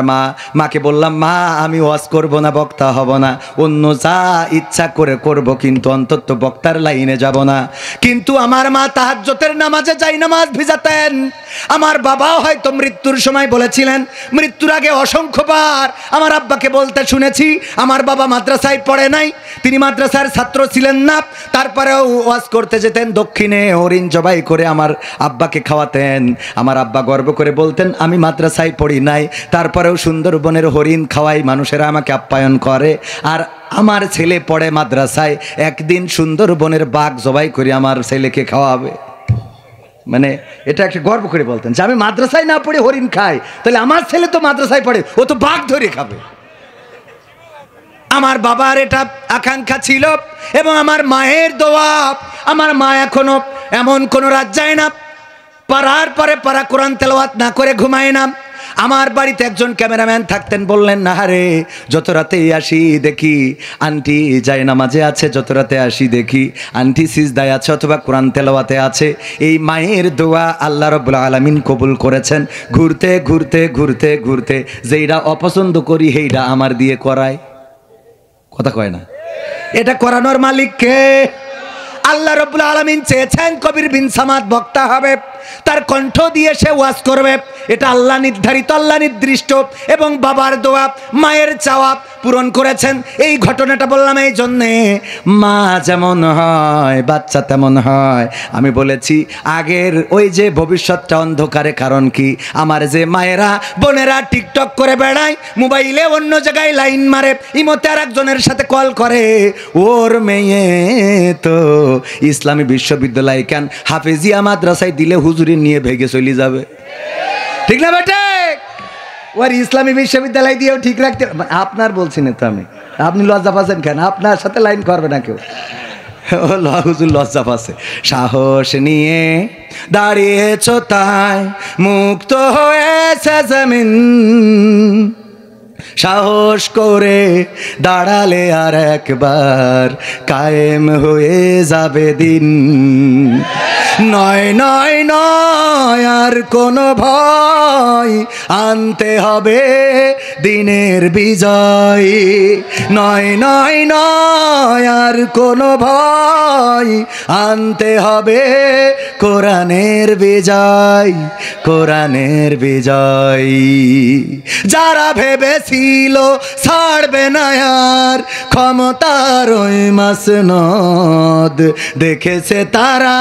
মাকে বললাম, মা আমি ওয়াজ করব না, বক্তা হব না, অন্য যা ইচ্ছা করে করব, কিন্তু অন্তত বক্তার লাইনে যাব না। কিন্তু আমার মা তাহাজ্জুদের নামাজে যাই নামাজ ভিজাতেন। আমার বাবাও হয়তো মৃত্যুর সময় বলে করেছিলেন। মৃত্যুর আগে অসংখ্যবার আমার আব্বাকে বলতে শুনেছি, আমার বাবা মাদ্রাসায় পড়ে নাই, তিনি মাদ্রাসার ছাত্র ছিলেন না, তারপরেও ওয়াজ করতে যেতেন, দক্ষিণে হরিণ জবাই করে আমার আব্বাকে খাওয়াতেন। আমার আব্বা গর্ব করে বলতেন, আমি মাদ্রাসায় পড়ি নাই, তারপরেও সুন্দরবনের হরিণ খাওয়াই মানুষেরা আমাকে আপ্যায়ন করে, আর আমার ছেলে পড়ে মাদ্রাসায়, একদিন সুন্দরবনের বাঘ জবাই করে আমার ছেলেকে খাওয়াবে। মানে এটা একটা গর্ব করে বলতেন যে আমি মাদ্রাসায় না পড়ে হরিণ খাই, তাহলে আমার ছেলে তো মাদ্রাসায় পড়ে, ও তো বাঘ ধরে খাবে। আমার বাবার এটা আকাঙ্ক্ষা ছিল এবং আমার মায়ের দোয়া। আমার মা এখনো এমন কোনো রাত যায় না পাড়ার পরে পাড়া কোরআন তেলাওয়াত না করে ঘুমায় না। আমার বাড়িতে একজন ক্যামেরাম্যান থাকতেন, বললেন না রে, যত রাতে আসি দেখি আন্টি যায় নামাজে আছে, যত রাতে আসি দেখি আন্টি সিজদায় আছে অথবা কোরআন তেলাওয়াতে আছে। এই মায়ের দোয়া আল্লাহ রাব্বুল আলামিন কবুল করেছেন। ঘুরতে ঘুরতে ঘুরতে ঘুরতে যেইটা অপছন্দ করি সেইটা আমার দিয়ে করায়। কথা কয় না? এটা করানোর মালিক কে? আল্লাহ রাব্বুল আলামিন চেয়েছেন কবির বিন সামাদ বক্তা হবে, তার কণ্ঠ দিয়ে সে ওয়াজ করবে, এটা আল্লাহ নির্ধারিত, আল্লাহ নির্দিষ্ট, এবং বাবার দোয়া মায়ের চাওয়া পূরণ করেছেন। এই ঘটনাটা বললাম এই জন্যে, মা যেমন হয় বাচ্চা তেমন হয়। আমি বলেছি আগের ওই যে ভবিষ্যৎটা অন্ধকারে, কারণ কি আমার যে মায়েরা বোনেরা টিকটক করে বেড়ায়, মোবাইলে অন্য জায়গায় লাইন মারে, ইমতে আর একজনের সাথে কল করে, ওর মেয়ে তো ইসলামী বিশ্ববিদ্যালয় কেন হাফেজিয়া মাদ্রাসায় দিলে হুজুরি নিয়ে ভেগে চলে যাবে, ঠিক না বেটে? ওর ইসলামী বিশ্ববিদ্যালয় দিয়েও ঠিক রাখতে, আপনার বলছি না তো আমি, আপনি লজ্জা পাচ্ছেন কেন? আপনার সাথে লাইন করবে না কেউ, হুজুর লজ্জা পাচ্ছে। সাহস নিয়ে দাঁড়িয়েছ তাই মুক্ত হয়েছে জমিন, সাহস করে দাঁড়ালে আর একবার কায়েম হয়ে যাবে দিন। নয় নয় নয় আর কোনো ভয়, আনতে হবে দিনের বিজয়। নয় নয় নয় আর কোনো ভয়, আনতে হবে কোরআনের বিজয়, কোরআনের বিজয়। যারা ভেবেছিল ছাড়বে না আর ক্ষমতার ওই মাসনদ, দেখেছে তারা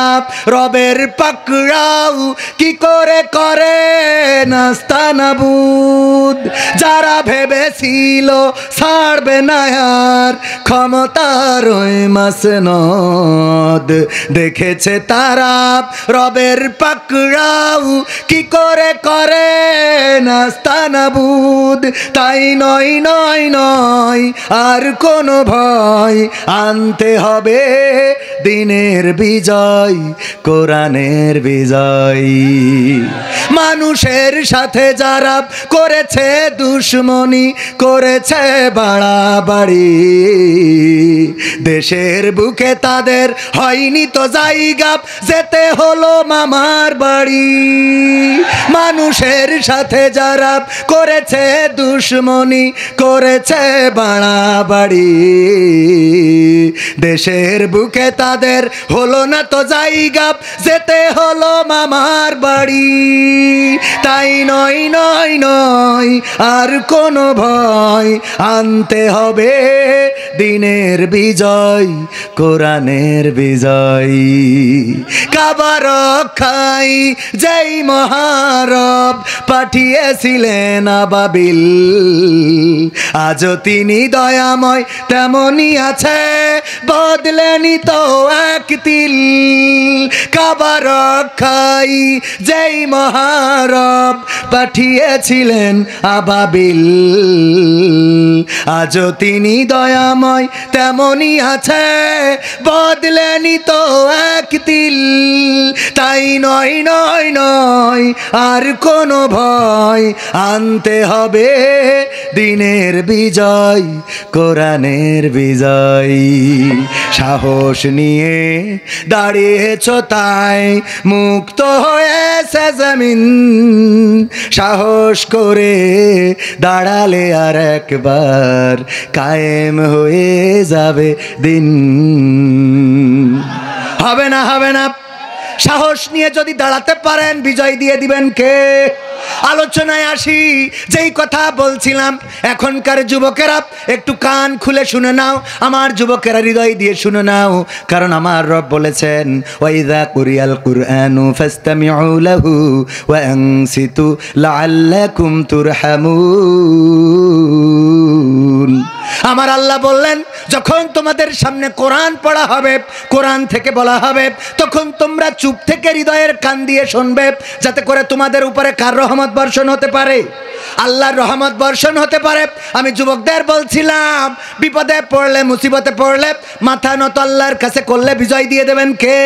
রবের পাকড়াও কি করে করে নাস্তানাবুদ। যারা ভেবেছিল ছাড়বে না আর ক্ষমতার ওই মাসনদ, দেখেছে তারা রবের পাকড়াও কি করে করে নাস্তানাবুদ। তাই নয় নয় নয় আর কোনো ভয়, আনতে হবে দিনের বিজয়, কোরআনের বিজয়। মানুষের সাথে যারা করেছে দুশ্মনী, করেছে বাড়াবাড়ি, দেশের বুকে তাদের হয়নি তো জায়গা, যেতে হলো মামার বাড়ি। মানুষের সাথে যারা করেছে দুশ্মনী, করেছে বাড়াবাড়ি, দেশের বুকে তাদের হলো না তো জায়গা, যেতে হলো মামার বাড়ি। তাই নয় নয় নয় আর কোনো ভয়, আনতে হবে দিনের বিজয়, কোরআনের বিজয়। কাবা রক্ষাই যেই মহারব পাঠিয়েছিলেন আবাবিল, আজও তিনি দয়াময় তেমনি আছে, বদলেনি তো এক তিল। কাবা রক্ষাই যেই মহারব পাঠিয়েছিলেন আবাবিল, আজও তিনি দয়াময় তেমনি আছে, বদলেনি তো এক তিল। তাই নয় নয় নয় আর কোনো ভয়, আনতে হবে দিনের বিজয়, কোরআনের বিজয়। সাহস নিয়ে দাঁড়িয়েছ তাই মুক্ত হয়েছে জমিন, সাহস করে দাঁড়ালে আর একবার কায়েম হয়ে যাবে দিন। হবে না হবে না, সাহস নিয়ে যদি দাঁড়াতে পারেন বিজয় দিয়ে দিবেন কে? আলোচনায় আসি, যেই কথা বলছিলাম, এখনকার যুবকেরা একটু কান খুলে শুনে নাও, আমার যুবকেরা হৃদয় দিয়ে শুনে নাও, কারণ আমার রব বলেছেন ওয়াইযা কুরিয়াল কুরআনু ফাসতামিউ লাহু ওয়া আনসিতু লাআল্লাকুম তুরহামুন। আমার আল্লাহ বললেন যখন তোমাদের সামনে কোরআন পড়া হবে, কোরআন থেকে বলা হবে, তখন তোমরা চুপ থেকে হৃদয়ের কান দিয়ে শুনবে, যাতে করে তোমাদের উপরে কার রহমত বর্ষণ হতে পারে? আল্লাহর রহমত বর্ষণ হতে পারে। আমি যুবকদের বলছিলাম, বিপদে পড়লে, মুসিবতে পড়লে মাথা নত আল্লাহর কাছে করলে বিজয় দিয়ে দেবেন কে?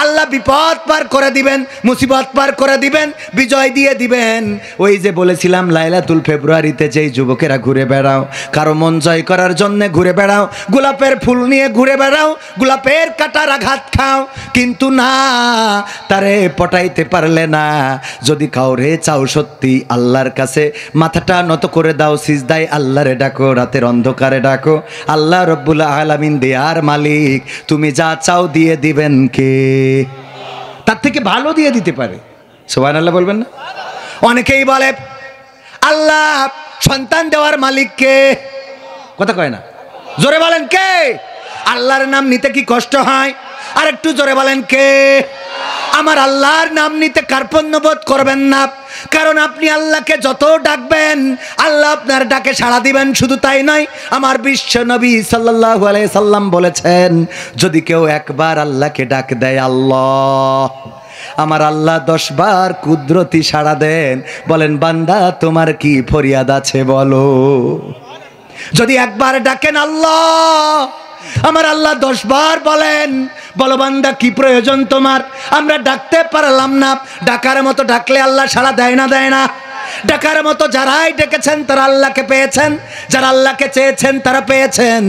আল্লাহ বিপদ পার করে দিবেন, মুসিবত পার করে দিবেন, বিজয় দিয়ে দিবেন। ওই যে বলেছিলাম লাইলাতুল ফেব্রুয়ারিতে যেই যুবকেরা ঘুরে বেড়াও, কারো মন জয় করার জন্য ঘুরে বেড়াও, গোলাপের ফুল নিয়ে ঘুরে বেড়াও, গোলাপের কাটার আঘাত খাও, কিন্তু না, তারে পটাইতে পারলে না। যদি কাউরে চাও সত্যি আল্লাহর কাছে, মাথাটা নত করে দাও, সিজদায় আল্লাহরে ডাকো, রাতের অন্ধকারে ডাকো। আল্লাহ রব্বুল আলামিন দেয়ার মালিক, তুমি যা চাও দিয়ে দিবেন কে? তার থেকে ভালো দিয়ে দিতে পারে। সুবহানাল্লাহ বলবেন না? অনেকেই বলে আল্লাহ সন্তান দেওয়ার মালিক কে? কথা কয় না, জোরে বলেন কে? আল্লাহর নাম নিতে কি কষ্ট হয়? আর একটু জোরে বলেন কে? আমার আল্লাহর নাম নিতে কার্পণ্য বোধ করবেন না, কারণ আপনি আল্লাহকে যত ডাকবেন আল্লাহ আপনার ডাকে সাড়া দিবেন। শুধু তাই নয়, আমার বিশ্ব নবী সাল্লাল্লাহু আলাইহি সাল্লাম বলেছেন, যদি কেউ একবার আল্লাহকে ডাক দেয়, আল্লাহ, আমার আল্লাহ 10 বার কুদরতি সাড়া দেন। বলেন বান্দা তোমার কি ফরিয়াদ আছে বলো? যদি একবার ডাকেন আল্লাহ, আমার আল্লাহ 10 বার বলেন, বলো বান্দা কি প্রয়োজন তোমার? আমরা ডাকতে পারলাম না, ডাকার মতো ডাকলে আল্লাহ সাড়া দেয় না? দেয় না? ডাকার মতো যারাই ডেকেছেন তারা আল্লাহকে পেয়েছেন, যারা আল্লাহকে চেয়েছেন তারা পেয়েছেন,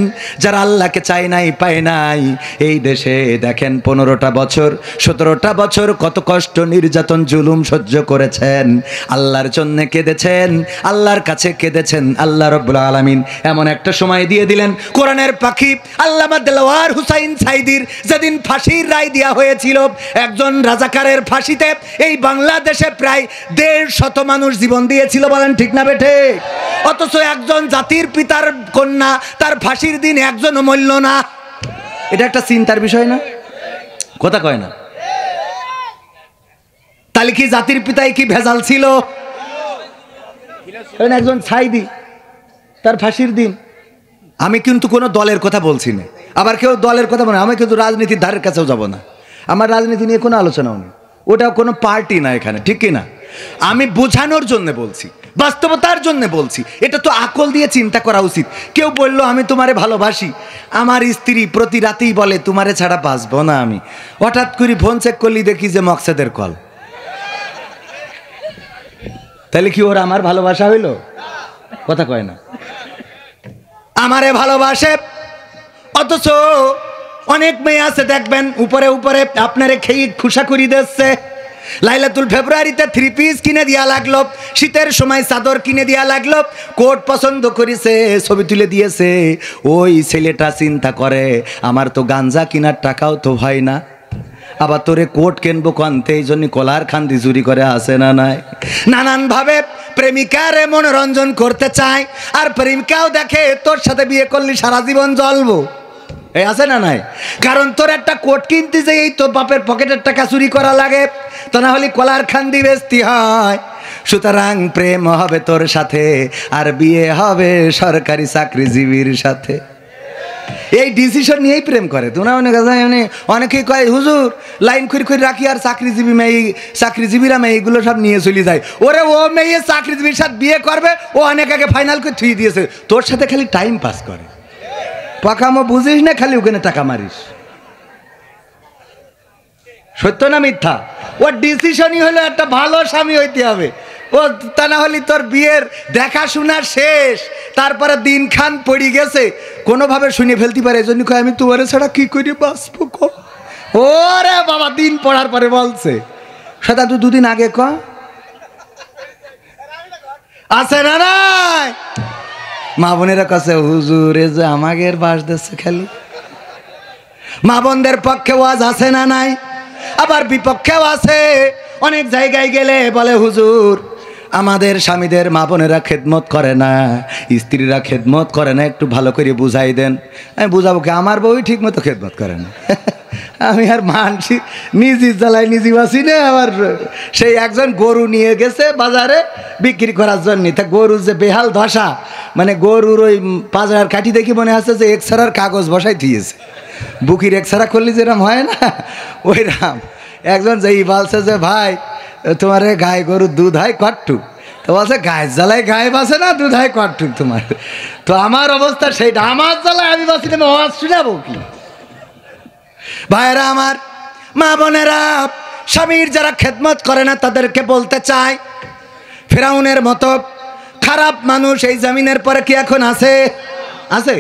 যারা আল্লাহকে চায় নাই পায় নাই। এই দেশে দেখেন 15টা বছর 17টা বছর কত কষ্ট, নির্যাতন, জুলুম সহ্য করেছেন, আল্লাহর জন্য কেঁদেছেন, আল্লাহর কাছে কেঁদেছেন। আল্লাহ রাব্বুল আলামিন এমন একটা সময় দিয়ে দিলেন, কোরআনের পাখি আল্লামা দেলোয়ার হুসাইন সাইদির যেদিন ফাঁসির রায় দেওয়া হয়েছিল, একজন রাজাকারের ফাঁসিতে এই বাংলাদেশে প্রায় 150 মানুষ জীবন দিয়েছিল। বলেন ঠিক না বেঠে? অথচ একজন জাতির পিতার কন্যা, তার ফাঁসির দিন একজন মূল্য না। এটা একটা চিন্তার বিষয় না? কথা কয় না? তাহলে কি জাতির পিতায় কি ভেজাল ছিল? একজন সাইদি, তার ফাঁসির দিন। আমি কিন্তু কোনো দলের কথা বলছি না, আবার কেউ দলের কথা বলে, আমি কিন্তু রাজনীতির ধারের কাছেও যাব না। আমার রাজনীতি নিয়ে কোনো আলোচনাও নেই, ওটা কোনো পার্টি না এখানে, ঠিক কি না? আমি বোঝানোর জন্য বলছি, বাস্তবতার জন্য বলছি। এটা তো আকল দিয়ে চিন্তা করা উচিত। কেউ বললো আমি তোমারে ভালোবাসি, আমার স্ত্রী প্রতি রাতেই বলে তোমারে ছাড়া বাঁচবো না আমি, হঠাৎ করে ফোন চেক করলি দেখি যে মকসেদের কল, তাহলে কি ওরা আমার ভালোবাসা হইল? কথা কয় না? আমারে ভালোবাসে, অথচ অনেক মেয়ে আছে দেখবেন উপরে উপরে আপনারে খেয়ে খুশা করি দিচ্ছে। লাইলাতুল ফেব্রুয়ারিতে 3 পিস কিনে দেওয়া লাগলো, শীতের সময় চাদর কিনে দেওয়া লাগলো, কোট পছন্দ করেছে, ছবি তুলে দিয়েছে। ওই ছেলেটা চিন্তা করে আমার তো গাঞ্জা কেনার টাকাও তো হয় না, আবার তোরে কোট কিনবো কানতে, এই জন্য কলার খান্দি চুরি করে আসে না নাই। নানানভাবে প্রেমিকারে মনোরঞ্জন করতে চায়, আর প্রেমিকাও দেখে তোর সাথে বিয়ে করলে সারা জীবন জ্বলবো, এই আছে না নাই? কারণ তোর একটা কোট কিনতে যে এই তো বাপের পকেটের টাকা চুরি করা লাগে, তো না হলে কলার খান্দি বেচতে হয়। সুতরাং প্রেম হবে তোর সাথে, আর বিয়ে হবে সরকারি চাকরিজীবীর সাথে। এই ডিসিশন নিয়েই প্রেম করে। তোমরা অনেকেই কয় হুজুর লাইন করে করে রাখি, আর চাকরিজীবী মেয়ে, চাকরিজীবীরা মেয়ে এগুলো সব নিয়ে চলে যায়। ওরে ও মেয়ে চাকরিজীবীর সাথে বিয়ে করবে, ও অনেক আগে ফাইনাল করে থুই দিয়েছে, তোর সাথে খালি টাইম পাস করে। পাকামো বুঝিস না, খালি ওখানে টাকা মারিস। সত্য না মিথ্যা? ওর ডিসিশনই হলো একটা ভালো স্বামী হইতে হবে, ও তা না হলে তোর বিয়ের দেখাশোনা শেষ, তারপরে দিন খান পড়ে গেছে, কোনোভাবে শুনে ফেলতে পারে। এই জন্য কয় আমি তোমারে ছাড়া কি করে বাঁচবো। ওরে বাবা, দিন পড়ার পরে বলছে সেটা তুই 2 দিন আগে ক আছে না নাই? মা বোনেরা কাছে হুজুর এ যে আমাদের বাস দিচ্ছে খালি। মা বোনদের পক্ষে ওয়াজ আছে না নাই? আবার বিপক্ষেও আছে। অনেক জায়গায় গেলে বলে হুজুর আমাদের স্বামীদের মা বোনেরা খেদমত করে না, স্ত্রীরা খেদমত করে না, একটু ভালো করে বুঝাই দেন। আমি বুঝাবো কি, আমার বউই ঠিক মতো খেদমত করে না। আমি আর মানছি নিজে জ্বালাই নিজে বাসি না। আবার সেই একজন গরু নিয়ে গেছে বাজারে বিক্রি করার জন্য, তা গরুর যে বেহাল দশা, মানে গরুর ওই পাজরার কাঠি দেখি মনে হচ্ছে যে এক্সরার কাগজ বসাই দিয়েছে। বুকির এক্সরা করলে যেরকম হয় না, ওই রাম একজন যেই বলছে যে ভাই তোমার গায়ে গরুর দুধ হয় কটটুক, তো বলছে গায়ের জ্বালায় গায়ে বাসে না, দুধ হয় কটটুক তোমার। তো আমার অবস্থা সেইটা, আমার জ্বালায় আমি বাসি না, আওয়াজ শুনাবো কি? ভাইরা আমার, মা বোনেরা, স্বামীর যারা খেদমত করে না তাদেরকে বলতে চায়, ফেরাউনের মতো খারাপ মানুষ এই জমিনের পরে কি এখন আছে? আছে?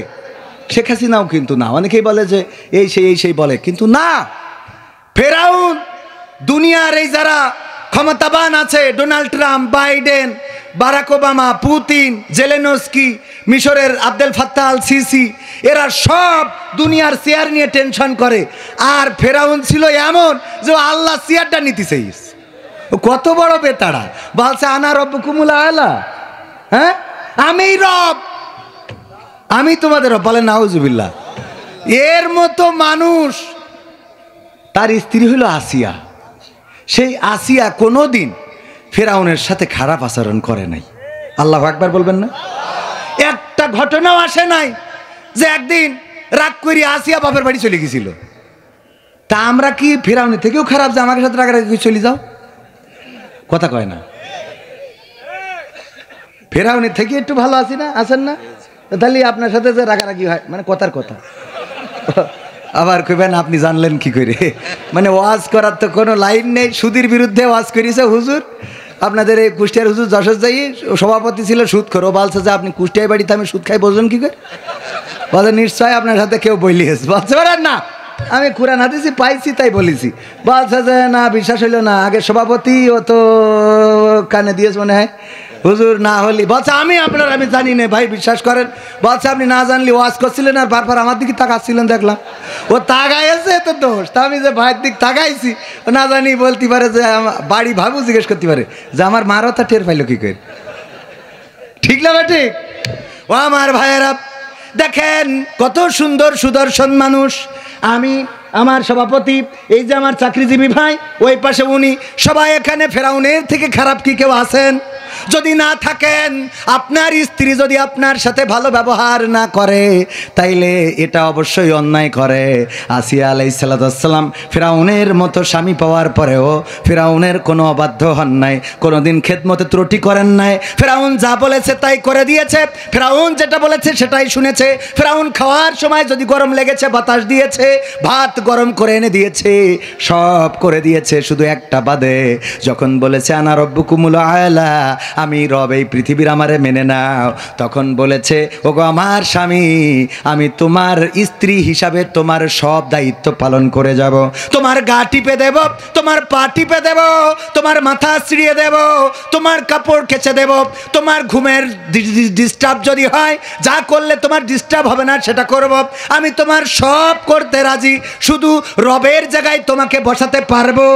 শেখ হাসিনাও কিন্তু না। অনেকেই বলে যে এই সেই বলে, কিন্তু না। ফেরাউন দুনিয়ার এই যারা ক্ষমতাবান আছে, Donald Trump, Biden, Barack Obama, Putin, Zelensky, মিশরের আব্দেল ফাত্তাহ আল সিসি, এরা সব দুনিয়ার চেয়ার নিয়ে টেনশন করে। আর ফেরাউন ছিল এমন যে আল্লাহ চেয়ারটা নিতে চাইস। কত বড় বেতাড়া, বলছে আনা রব্বুকুমুল আলা, হ্যাঁ আমি রব, আমি তোমাদের রব। বলে নাউজুবিল্লাহ। এর মতো মানুষ, তার স্ত্রী হলো আসিয়া। সেই আসিয়া কোনোদিন ফেরাউনের সাথে খারাপ আচরণ করে নাই। আল্লাহু আকবার বলবেন না? একটা ঘটনাও আসে নাই যে একদিন রাগ করে আসিয়া বাপের বাড়ি চলে গেছিল। তা আমরা কি ফেরাউনের থেকেও খারাপ যে আমাকে সাথে রাগারাগি চলে যাও? কথা কয় না। ফেরাউনের থেকে একটু ভালো আছি না, আছেন না? তাহলে আপনার সাথে যে রাগারাগি হয়, মানে কথার কথা। আবার কইবেন আপনি জানলেন কি করে? মানে ওয়াজ করার তো কোনো লাইন নেই। সুদের বিরুদ্ধে ওয়াজ করেছে হুজুর। আপনাদের এই কুষ্টিয়ার হুজুর যশোর যাই সভাপতি ছিল সুদখোর। ও বলছে যে আপনি কুষ্টিয়ায় বাড়িতে আমি সুদ খাই, বোঝেন কি করে? বলে নিশ্চয় আপনার সাথে কেউ বলিয়েছে। বলতে পারেন না, আমি কোরআন হাদিসি পাইছি তাই বলেছি। বলছে যে না, বিশ্বাস হইল না, আগে সভাপতি ও তো কানে দিয়েছে মনে হয় হুজুর, না হলি। বলছে আমি জানি না ভাই, বিশ্বাস করেন। বলছে আপনি না জানলি ওয়াজ করছিলেন আর বারবার আমার দিকে তাকাচ্ছিলেন, দেখলাম। ও তাকাইছে তো দোষ, তা আমি যে ভাইয়ের দিক তাকাইছি, ও না জানি বলতে পারে যে বাড়ি ভাবু জিজ্ঞেস করতে পারে যে আমার মারও তা টের পাইলো কি করে। ঠিক না ভাই? ঠিক। ও আমার ভাইয়েরা, দেখেন কত সুন্দর সুদর্শন মানুষ। আমি, আমার সভাপতি, এই যে আমার চাকরিজীবী ভাই, ওই পাশে উনি, সবাই এখানে ফেরাউনের থেকে খারাপ কি কেউ আছেন? যদি না থাকেন, আপনার স্ত্রী যদি আপনার সাথে ভালো ব্যবহার না করে, তাইলে এটা অবশ্যই অন্যায় করে। আসিয়া আলাইহিস সালাম ফেরাউনের মতো স্বামী পাওয়ার পরেও ফেরাউনের কোনো অবাধ্য হন নাই, কোনোদিন খেদমতে ত্রুটি করেন নাই। ফেরাউন যা বলেছে তাই করে দিয়েছে। ফেরাউন যেটা বলেছে সেটাই শুনেছে। ফেরাউন খাওয়ার সময় যদি গরম লেগেছে বাতাস দিয়েছে, ভাত গরম করে এনে দিয়েছে, সব করে দিয়েছে। শুধু একটা বাদে, যখন বলেছে আনা রব্বুকুমুল আলা, আমি রব, এই পৃথিবীর আমারে মেনে নাও, তখন বলেছে ওগো আমার স্বামী, আমি তোমার স্ত্রী হিসাবে তোমার সব দায়িত্ব পালন করে যাব। তোমার গা টিপে দেব, তোমার পা টিপে দেব, তোমার মাথা ছিঁড়িয়ে দেব, তোমার কাপড় কেচে দেব, তোমার ঘুমের ডিস্টার্ব যদি হয়, যা করলে তোমার ডিস্টার্ব হবে না সেটা করব। আমি তোমার সব করতে রাজি, শুধু রবের জায়গায় তোমাকে বসাতে পারবো।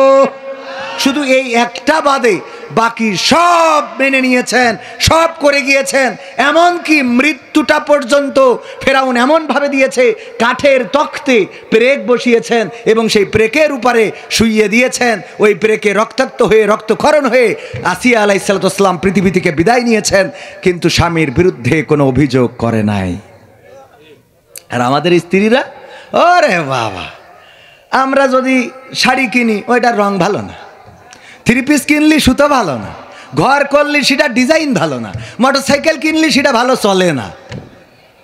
শুধু এই একটা বাদে বাকি সব মেনে নিয়েছেন, সব করে গিয়েছেন। এমনকি মৃত্যুটা পর্যন্ত ফেরাউন এমনভাবে দিয়েছে, কাঠের তখ্তে প্রেক বসিয়েছেন এবং সেই প্রেকের উপরে শুইয়ে দিয়েছেন। ওই প্রেকে রক্তাক্ত হয়ে, রক্তক্ষরণ হয়ে আসিয়া আলাইহিস সালাম পৃথিবী থেকে বিদায় নিয়েছেন, কিন্তু স্বামীর বিরুদ্ধে কোনো অভিযোগ করে নাই। আর আমাদের স্ত্রীরা, ওরে বাবা, আমরা যদি শাড়ি কিনি ওইটার রং ভালো না, থ্রি পিস কিনলি সুতো ভালো না, ঘর করলি সেটা ডিজাইন ভালো না, মোটরসাইকেল কিনলি সেটা ভালো চলে না।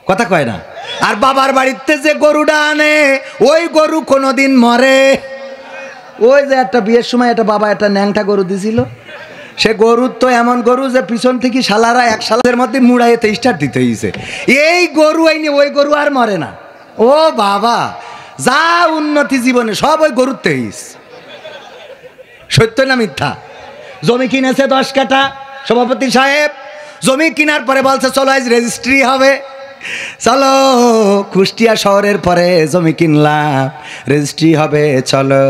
কথা কয় না? আর বাবার বাড়িতে যে গরুটা আনে, ওই গরু কোনোদিন মরে। ওই যে একটা বিয়ের সময় একটা বাবা একটা ন্যাংটা গরু দিছিল, সে গরুর তো এমন গরু যে পিছন থেকে শালারা এক শালাদের মধ্যে মুড়াইতে স্টার্ট দিতে হয়েছে। এই গরু আইনি, ওই গরু আর মরে না। ও বাবা, যা উন্নতি জীবনে সব ওই গরুর তেইস। সত্য না মিথ্যা? জমি কিনেছে 10 কাঠা, সভাপতি সাহেব জমি কেনার পরে বলছে চলো আজ রেজিস্ট্রি হবে। চলো কুষ্টিয়া শহরের পরে জমি কিনলাম, রেজিস্ট্রি হবে, চলো।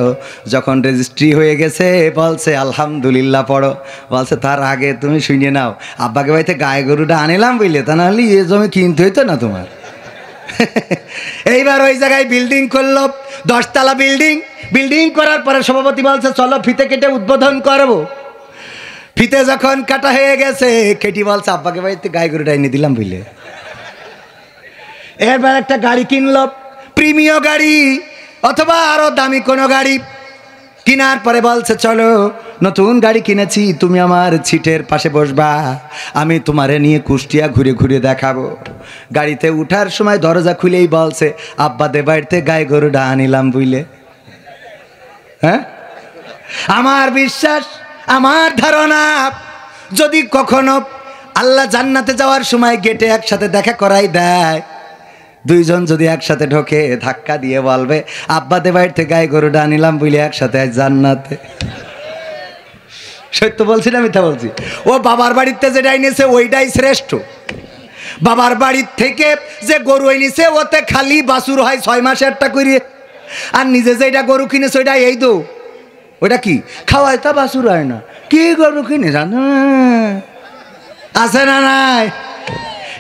যখন রেজিস্ট্রি হয়ে গেছে বলছে আলহামদুলিল্লাহ পড়ো। বলছে তার আগে তুমি শুনে নাও, আব্বাকে বাড়িতে গায়ে গরুটা আনিলাম বুঝলে, তা নাহলে এ জমি কিনতে হইতো না তোমার। এইবার ওই জায়গায় বিল্ডিং করলো, 10 তলা বিল্ডিং। বিল্ডিং করার পরে সভাপতি বলছে চলো ফিতে কেটে উদ্বোধন করবো। ফিতে যখন কাটা হয়ে গেছে, কেটি বলছে আব্বাকে বাড়িতে গায়ে গরুটা এনে দিলাম বুঝলে। এরপর একটা গাড়ি কিনলো, প্রিমিয় গাড়ি অথবা আরো দামি কোনো গাড়ি। কেনার পরে বলছে চলো নতুন গাড়ি কিনেছি, তুমি আমার সিটের পাশে বসবা, আমি তোমারে নিয়ে কুষ্টিয়া ঘুরে ঘুরে দেখাবো। গাড়িতে উঠার সময় দরজা খুলেই বলছে আব্বাদে বাড়িতে গায়ে গরুটা আনিলাম বুঝলে। হ্যাঁ, আমার বিশ্বাস, আমার ধারণা, যদি কখনো আল্লাহ জান্নাতে যাওয়ার সময় গেটে একসাথে দেখা করাই দেয়, দুইজন যদি একসাথে ঢোকে ধাক্কা দিয়ে বলবে আব্বাদে বাড়িতে গায়ে গরুটা আনিলাম বলে একসাথে জান্নাতে। সত্য বলছি না মিথ্যা বলছি? ও বাবার বাড়িতে যেটা এনেছে ওইটাই শ্রেষ্ঠ। বাবার বাড়ির থেকে যে গরু এনেছে ওতে খালি বাছুর হয় 6 মাসে একটা করে, আর নিজে যেটা গরু কিনেছে ওইটা এই দো, ওইটা কি খাওয়ায় তা বাছুর হয় না। কি গরু কিনে জানো আছে না নাই?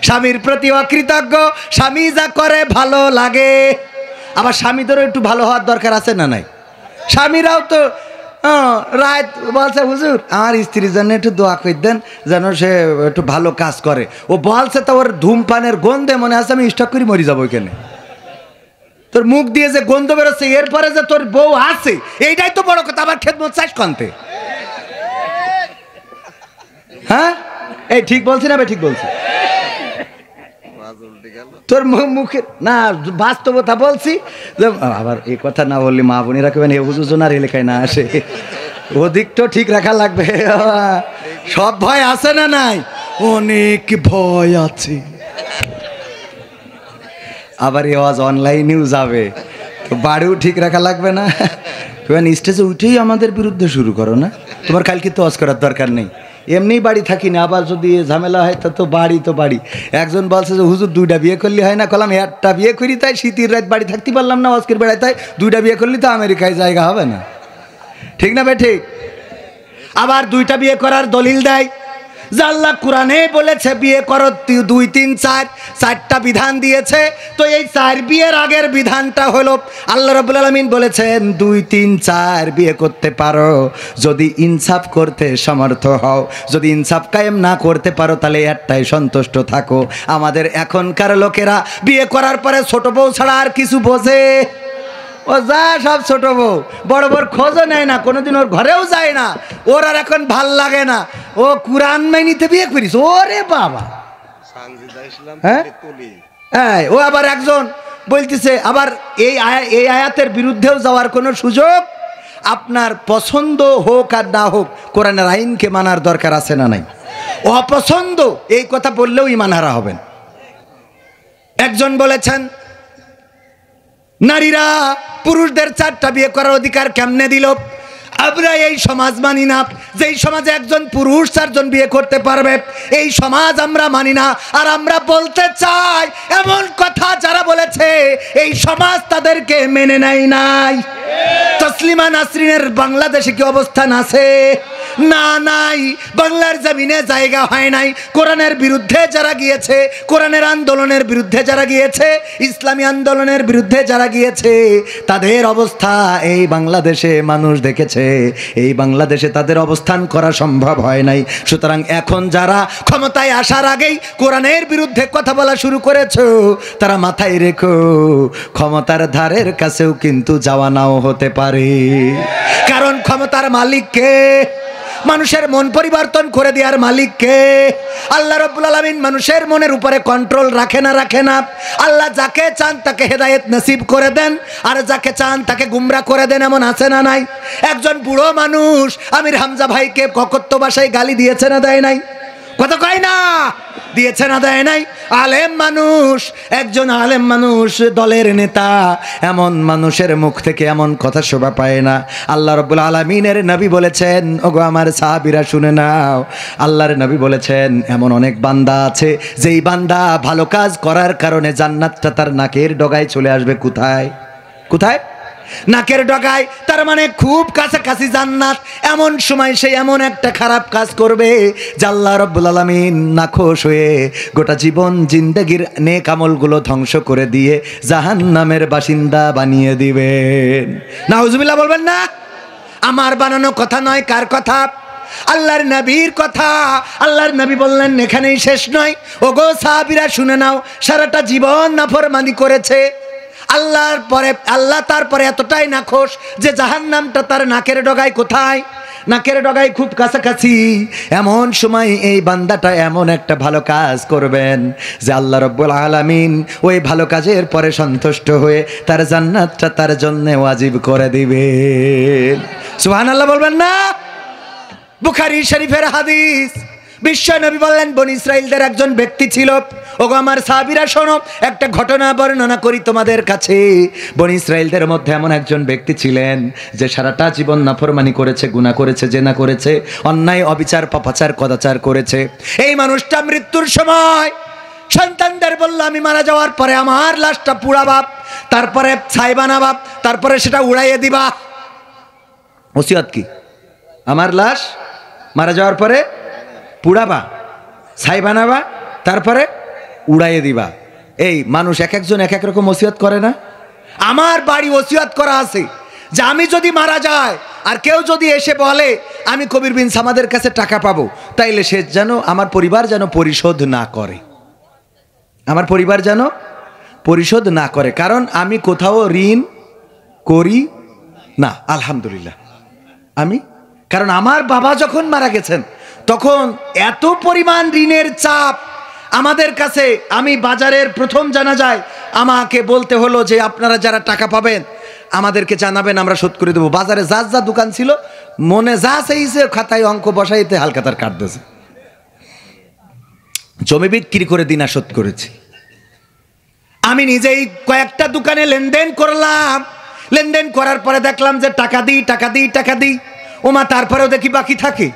স্বামীর প্রতি অকৃতজ্ঞ, স্বামী যা করে ভালো লাগে। আবার স্বামীদেরও একটু ভালো হওয়ার দরকার আছে না নাই? স্বামীরাও তো রাত বলছে হুজুর আমার স্ত্রীর জন্য একটু দোয়া করে দেন যেন সে একটু ভালো কাজ করে। ও বলছে তো ওর ধূমপানের গন্ধে মনে আছে আমি স্টক করে মরে যাবো ওইখানে। তোর মুখ দিয়ে যে গন্ধ বেরোচ্ছে, এরপরে যে তোর বউ আছে এইটাই তো বড় কথা। আবার খেদমত চাস কনতে? হ্যাঁ, এই ঠিক বলছি না? ঠিক বলছি? তোর মুখে না বাস্তবতা বলছি। আবার এই কথা না বললি মা বোনেরা কেবেন এ হুজুজনার এলাকায় না আসে, ওদিক তো ঠিক রাখা লাগবে। সব ভয় আছে না নাই? অনেক ভয় আছে। আবার এ আওয়াজ অনলাইনেও যাবে, তো বাড়িও ঠিক রাখা লাগবে না? স্টেজে উঠেই আমাদের বিরুদ্ধে শুরু করো না, তোমার কালকে তো ওয়াজ করার দরকার নেই। এমনি বাড়ি থাকি না, আবার যদি ঝামেলা হয় তা তো বাড়ি তো বাড়ি। একজন বলছে যে হুজুর 2টা বিয়ে করলে হয় না, কলাম একটা বিয়ে করি তাই শীতের রাত বাড়ি থাকতে পারলাম না, আজকের বেড়ায় তাই 2টা বিয়ে করলে তো আমেরিকায় জায়গা হবে না। ঠিক না বে ঠিক? আবার 2টা বিয়ে করার দলিল দেয় যে আল্লাহ কোরআনে বলেছে বিয়ে করো 2 3 4, 4টা বিধান দিয়েছে। তো এই 4 বিয়ের আগের বিধানটা হলো আল্লাহ রাব্বুল আলামিন বলেছেন 2 3 4 বিয়ে করতে পারো যদি ইনসাফ করতে সমর্থ হও। যদি ইনসাফ কায়েম না করতে পারো তাহলে একটাই সন্তুষ্ট থাকো। আমাদের এখনকার লোকেরা বিয়ে করার পরে ছোট বউ ছাড়া আর কিছু বোঝে ও যা সব ছোট বউ, বড় বড় খোঁজও নেয় না, কোনোদিন ওর ঘরেও যায় না, ওর আর এখন ভাল লাগে না। ও কুরআন মাইনিতে বিয়ে করিস? ওরে বাবা, হ্যাঁ। ও আবার একজন বলতেছে আবার এই আয়াতের বিরুদ্ধেও যাওয়ার কোনো সুযোগ আপনার পছন্দ হোক আর না হোক কোরআনের আইনকে মানার দরকার আছে না নাই? অপছন্দ এই কথা বললেও ইমান হারা হবেন। একজন বলেছেন নারীরা পুরুষদের 4টা বিয়ে করার অধিকার কেমনে দিল? আমরা এই সমাজ মানি না, যেই সমাজে একজন পুরুষ 4জন বিয়ে করতে পারবে, এই সমাজ আমরা মানি না। আর আমরা বলতে চাই এমন কথা যারা বলেছে এই সমাজ তাদেরকে মেনে নেয় নাই। তসলিমা নাসরিনের বাংলাদেশে কি অবস্থান আছে? না, নাই। বাংলার জমিনে জায়গা হয় নাই। কোরআনের বিরুদ্ধে যারা গিয়েছে, কোরআনের আন্দোলনের বিরুদ্ধে যারা গিয়েছে, ইসলামী আন্দোলনের বিরুদ্ধে যারা গিয়েছে, তাদের অবস্থা এই বাংলাদেশে মানুষ দেখেছে। এই বাংলাদেশে তাদের অবস্থান করা সম্ভব হয় নাই। সুতরাং এখন যারা ক্ষমতায় আসার আগেই কোরআনের বিরুদ্ধে কথা বলা শুরু করেছো, তারা মাথায় রেখো ক্ষমতার ধারের কাছেও কিন্তু যাওয়া নাও হতে পারে। কারণ ক্ষমতার মালিক কে? মানুষের মন পরিবর্তন করে দেওয়ার মালিক কে? আল্লাহ রাব্বুল আলামিন মানুষের মনের উপরে কন্ট্রোল রাখে না। আল্লাহ যাকে চান তাকে হেদায়েত নসিব করে দেন, আর যাকে চান তাকে গুমরাহ করে দেন। এমন আছে না নাই? একজন বুড়ো মানুষ আমির হামজা ভাইকে ককত্ব ভাষায় গালি দিয়েছে না দেয় নাই? কথা কয় না? দিয়েছে না দেয় নাই? আলেম মানুষ, একজন আলেম মানুষ, দলের নেতা, এমন মানুষের মুখ থেকে এমন কথা শোভা পায় না। আল্লাহ রাব্বুল আলামিনের নবী বলেছেন, ওগো আমার সাহাবীরা শুনে নাও, আল্লাহর নবী বলেছেন এমন অনেক বান্দা আছে যেই বান্দা ভালো কাজ করার কারণে জান্নাতটা তার নাকের ডগায় চলে আসবে। কোথায়? কোথায়? নাকের ডগায়। তার মানে খুব কাছাকাছি জান্নাত। এমন সময় সে এমন একটা খারাপ কাজ করবে যে আল্লাহ রাব্বুল আলামিন নাখোশ হয়ে গোটা জীবন জিন্দেগির নেক আমলগুলো ধ্বংস করে দিয়ে জাহান্নামের বাসিন্দা বানিয়ে দিবেন। নাউজুবিল্লাহ বলবেন না? আমার বানানো কথা নয়, কার কথা? আল্লাহর নবীর কথা। আল্লাহর নবী বললেন এখানেই শেষ নয়, ওগো সাহাবীরা শুনে নাও, সারাটা জীবন নাফরমানি করেছে আল্লাহর পরে, আল্লাহ তারপরে এতটাই নাখোশ যে জাহান্নামটা তার নাকের ডগায়। কোথায়? নাকের ডগায়, খুব কাছাকাছি। এমন সময় এই বান্দাটা এমন একটা ভালো কাজ করবেন যে আল্লাহ রাব্বুল আলামিন ওই ভালো কাজের পরে সন্তুষ্ট হয়ে তার জান্নাতটা তার জন্য ওয়াজিব করে দিবেন। সুবহানাল্লাহ বলবেন না? বুখারী শরীফের হাদিস। বিশ্ব নবী বললেন বনি ইসরাইলদের একজন ব্যক্তি ছিল। ওগো আমার সাহাবীরা শোনো, একটা ঘটনা বর্ণনা করি তোমাদের কাছে। বনি ইসরাইলদের মধ্যে এমন একজন ব্যক্তি ছিলেন যে সারাটা জীবন নাফরমানি করেছে, গুনাহ করেছে, জেনা করেছে, অন্যায় অবিচার পাপাচার কদাচার করেছে। এই মানুষটা মৃত্যুর সময় সন্তানদের বলল আমি মারা যাওয়ার পরে আমার লাশটা পুড়াবা, তারপরে ছাই বানাবা, তারপরে সেটা উড়াইয়ে দিবা। ওসিয়ত কি? আমার লাশ মারা যাওয়ার পরে পুড়াবা, ছাই বানাবা, তারপরে উড়াইয়ে দিবা। এই মানুষ এক একজন এক এক রকম ওসিয়ত করে না? আমার বাড়ি ওসিয়ত করা আছে যে আমি যদি মারা যায় আর কেউ যদি এসে বলে আমি কবির বিন সামাদের কাছে টাকা পাবো, তাইলে সে যেন, আমার পরিবার যেন পরিশোধ না করে, আমার পরিবার যেন পরিশোধ না করে। কারণ আমি কোথাও ঋণ করি না, আলহামদুলিল্লাহ। আমি, কারণ আমার বাবা যখন মারা গেছেন তখন এত পরিমাণ ঋণের চাপ আমাদের কাছে, আমি বাজারের প্রথম জানাজায় আমাকে বলতে হলো যে আপনারা যারা টাকা পাবেন আমাদেরকে জানাবেন, আমরা শোধ করে দেবো। বাজারে যা যা দোকান ছিল মনে যা চাইছে খাতায় অঙ্ক বসাইতে হালখাতার কাট দিয়েছে। জমি বিক্রি করে দিনা শোধ করেছি। আমি নিজেই কয়েকটা দোকানে লেনদেন করলাম। লেনদেন করার পরে দেখলাম যে টাকা দিই টাকা দিই টাকা দিই, ওমা তারপরেও দেখি বাকি থাকে,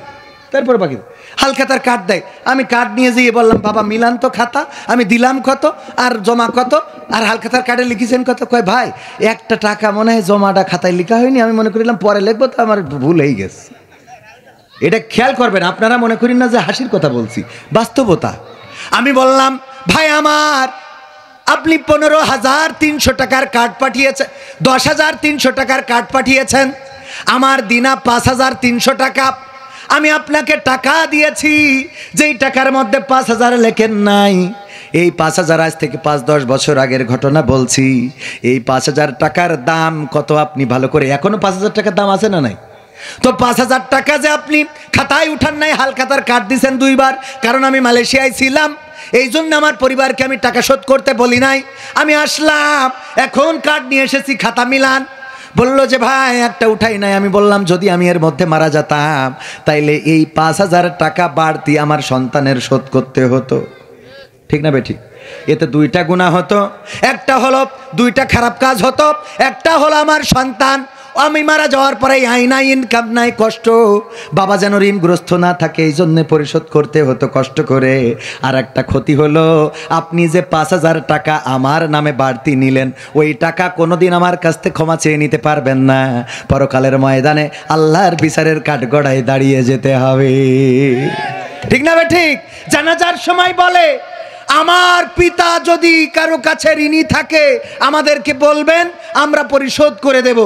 তারপরে বাকি হালখাতার কার্ড দেয়। আমি কার্ড নিয়ে যেয়ে বললাম বাবা মিলান তো খাতা, আমি দিলাম কত আর জমা কত, আর হালখাতার কার্ডে লিখেছেন কত? কয় ভাই একটা টাকা মনে হয় জমাটা খাতায় লেখা হয়নি, আমি মনে করিলাম পরে লিখবো, তো আমার ভুল হয়ে গেছে। এটা খেয়াল করবেন, আপনারা মনে করেন না যে হাসির কথা বলছি, বাস্তবতা। আমি বললাম ভাই আমার, আপনি 15,300 টাকার কার্ড পাঠিয়েছেন, 10,300 টাকার কার্ড পাঠিয়েছেন, আমার দিনা 5,300 টাকা। আমি আপনাকে টাকা দিয়েছি, যেই টাকার মধ্যে 5,000 লেখেন নাই। এই 5,000 আজ থেকে 5-10 বছর আগের ঘটনা বলছি। এই 5,000 টাকার দাম কত আপনি ভালো করে, এখনো 5,000 টাকার দাম আছে না নাই? তো 5,000 টাকা যে আপনি খাতায় উঠান নাই, হালখাতার কার্ড দিয়েছেন 2 বার, কারণ আমি মালয়েশিয়ায় ছিলাম, এই জন্য আমার পরিবারকে আমি টাকা শোধ করতে বলি নাই। আমি আসলাম, এখন কার্ড নিয়ে এসেছি, খাতা মিলান। বললো যে ভাই একটা উঠাই নাই। আমি বললাম যদি আমি এর মধ্যে মারা যেতাম তাইলে এই 5,000 টাকা বাড়তি আমার সন্তানের শোধ করতে হতো, ঠিক না বেঠিক? এতে 2টা গুনাহ হতো, একটা হলো 2টা খারাপ কাজ হতো, একটা হলো আমার সন্তান, আমি মারা যাওয়ার পরে আই নাই, ইনকাম নাই, কষ্ট, বাবা যেন ঋণগ্রস্ত না থাকে এই জন্য পরিশোধ করতে হতো কষ্ট করে। আর একটা ক্ষতি হলো আপনি যে 5,000 টাকা আমার নামে বাড়তি নিলেন, ওই টাকা কোনোদিন আমার কাছ থেকে ক্ষমা চেয়ে নিতে পারবেন না। পরকালের ময়দানে আল্লাহর বিচারের কাঠগড়ায় দাঁড়িয়ে যেতে হবে, ঠিক না ঠিক? জানাজার সময় বলে আমার পিতা যদি কারো কাছে ঋণী থাকে আমাদেরকে বলবেন, আমরা পরিশোধ করে দেব।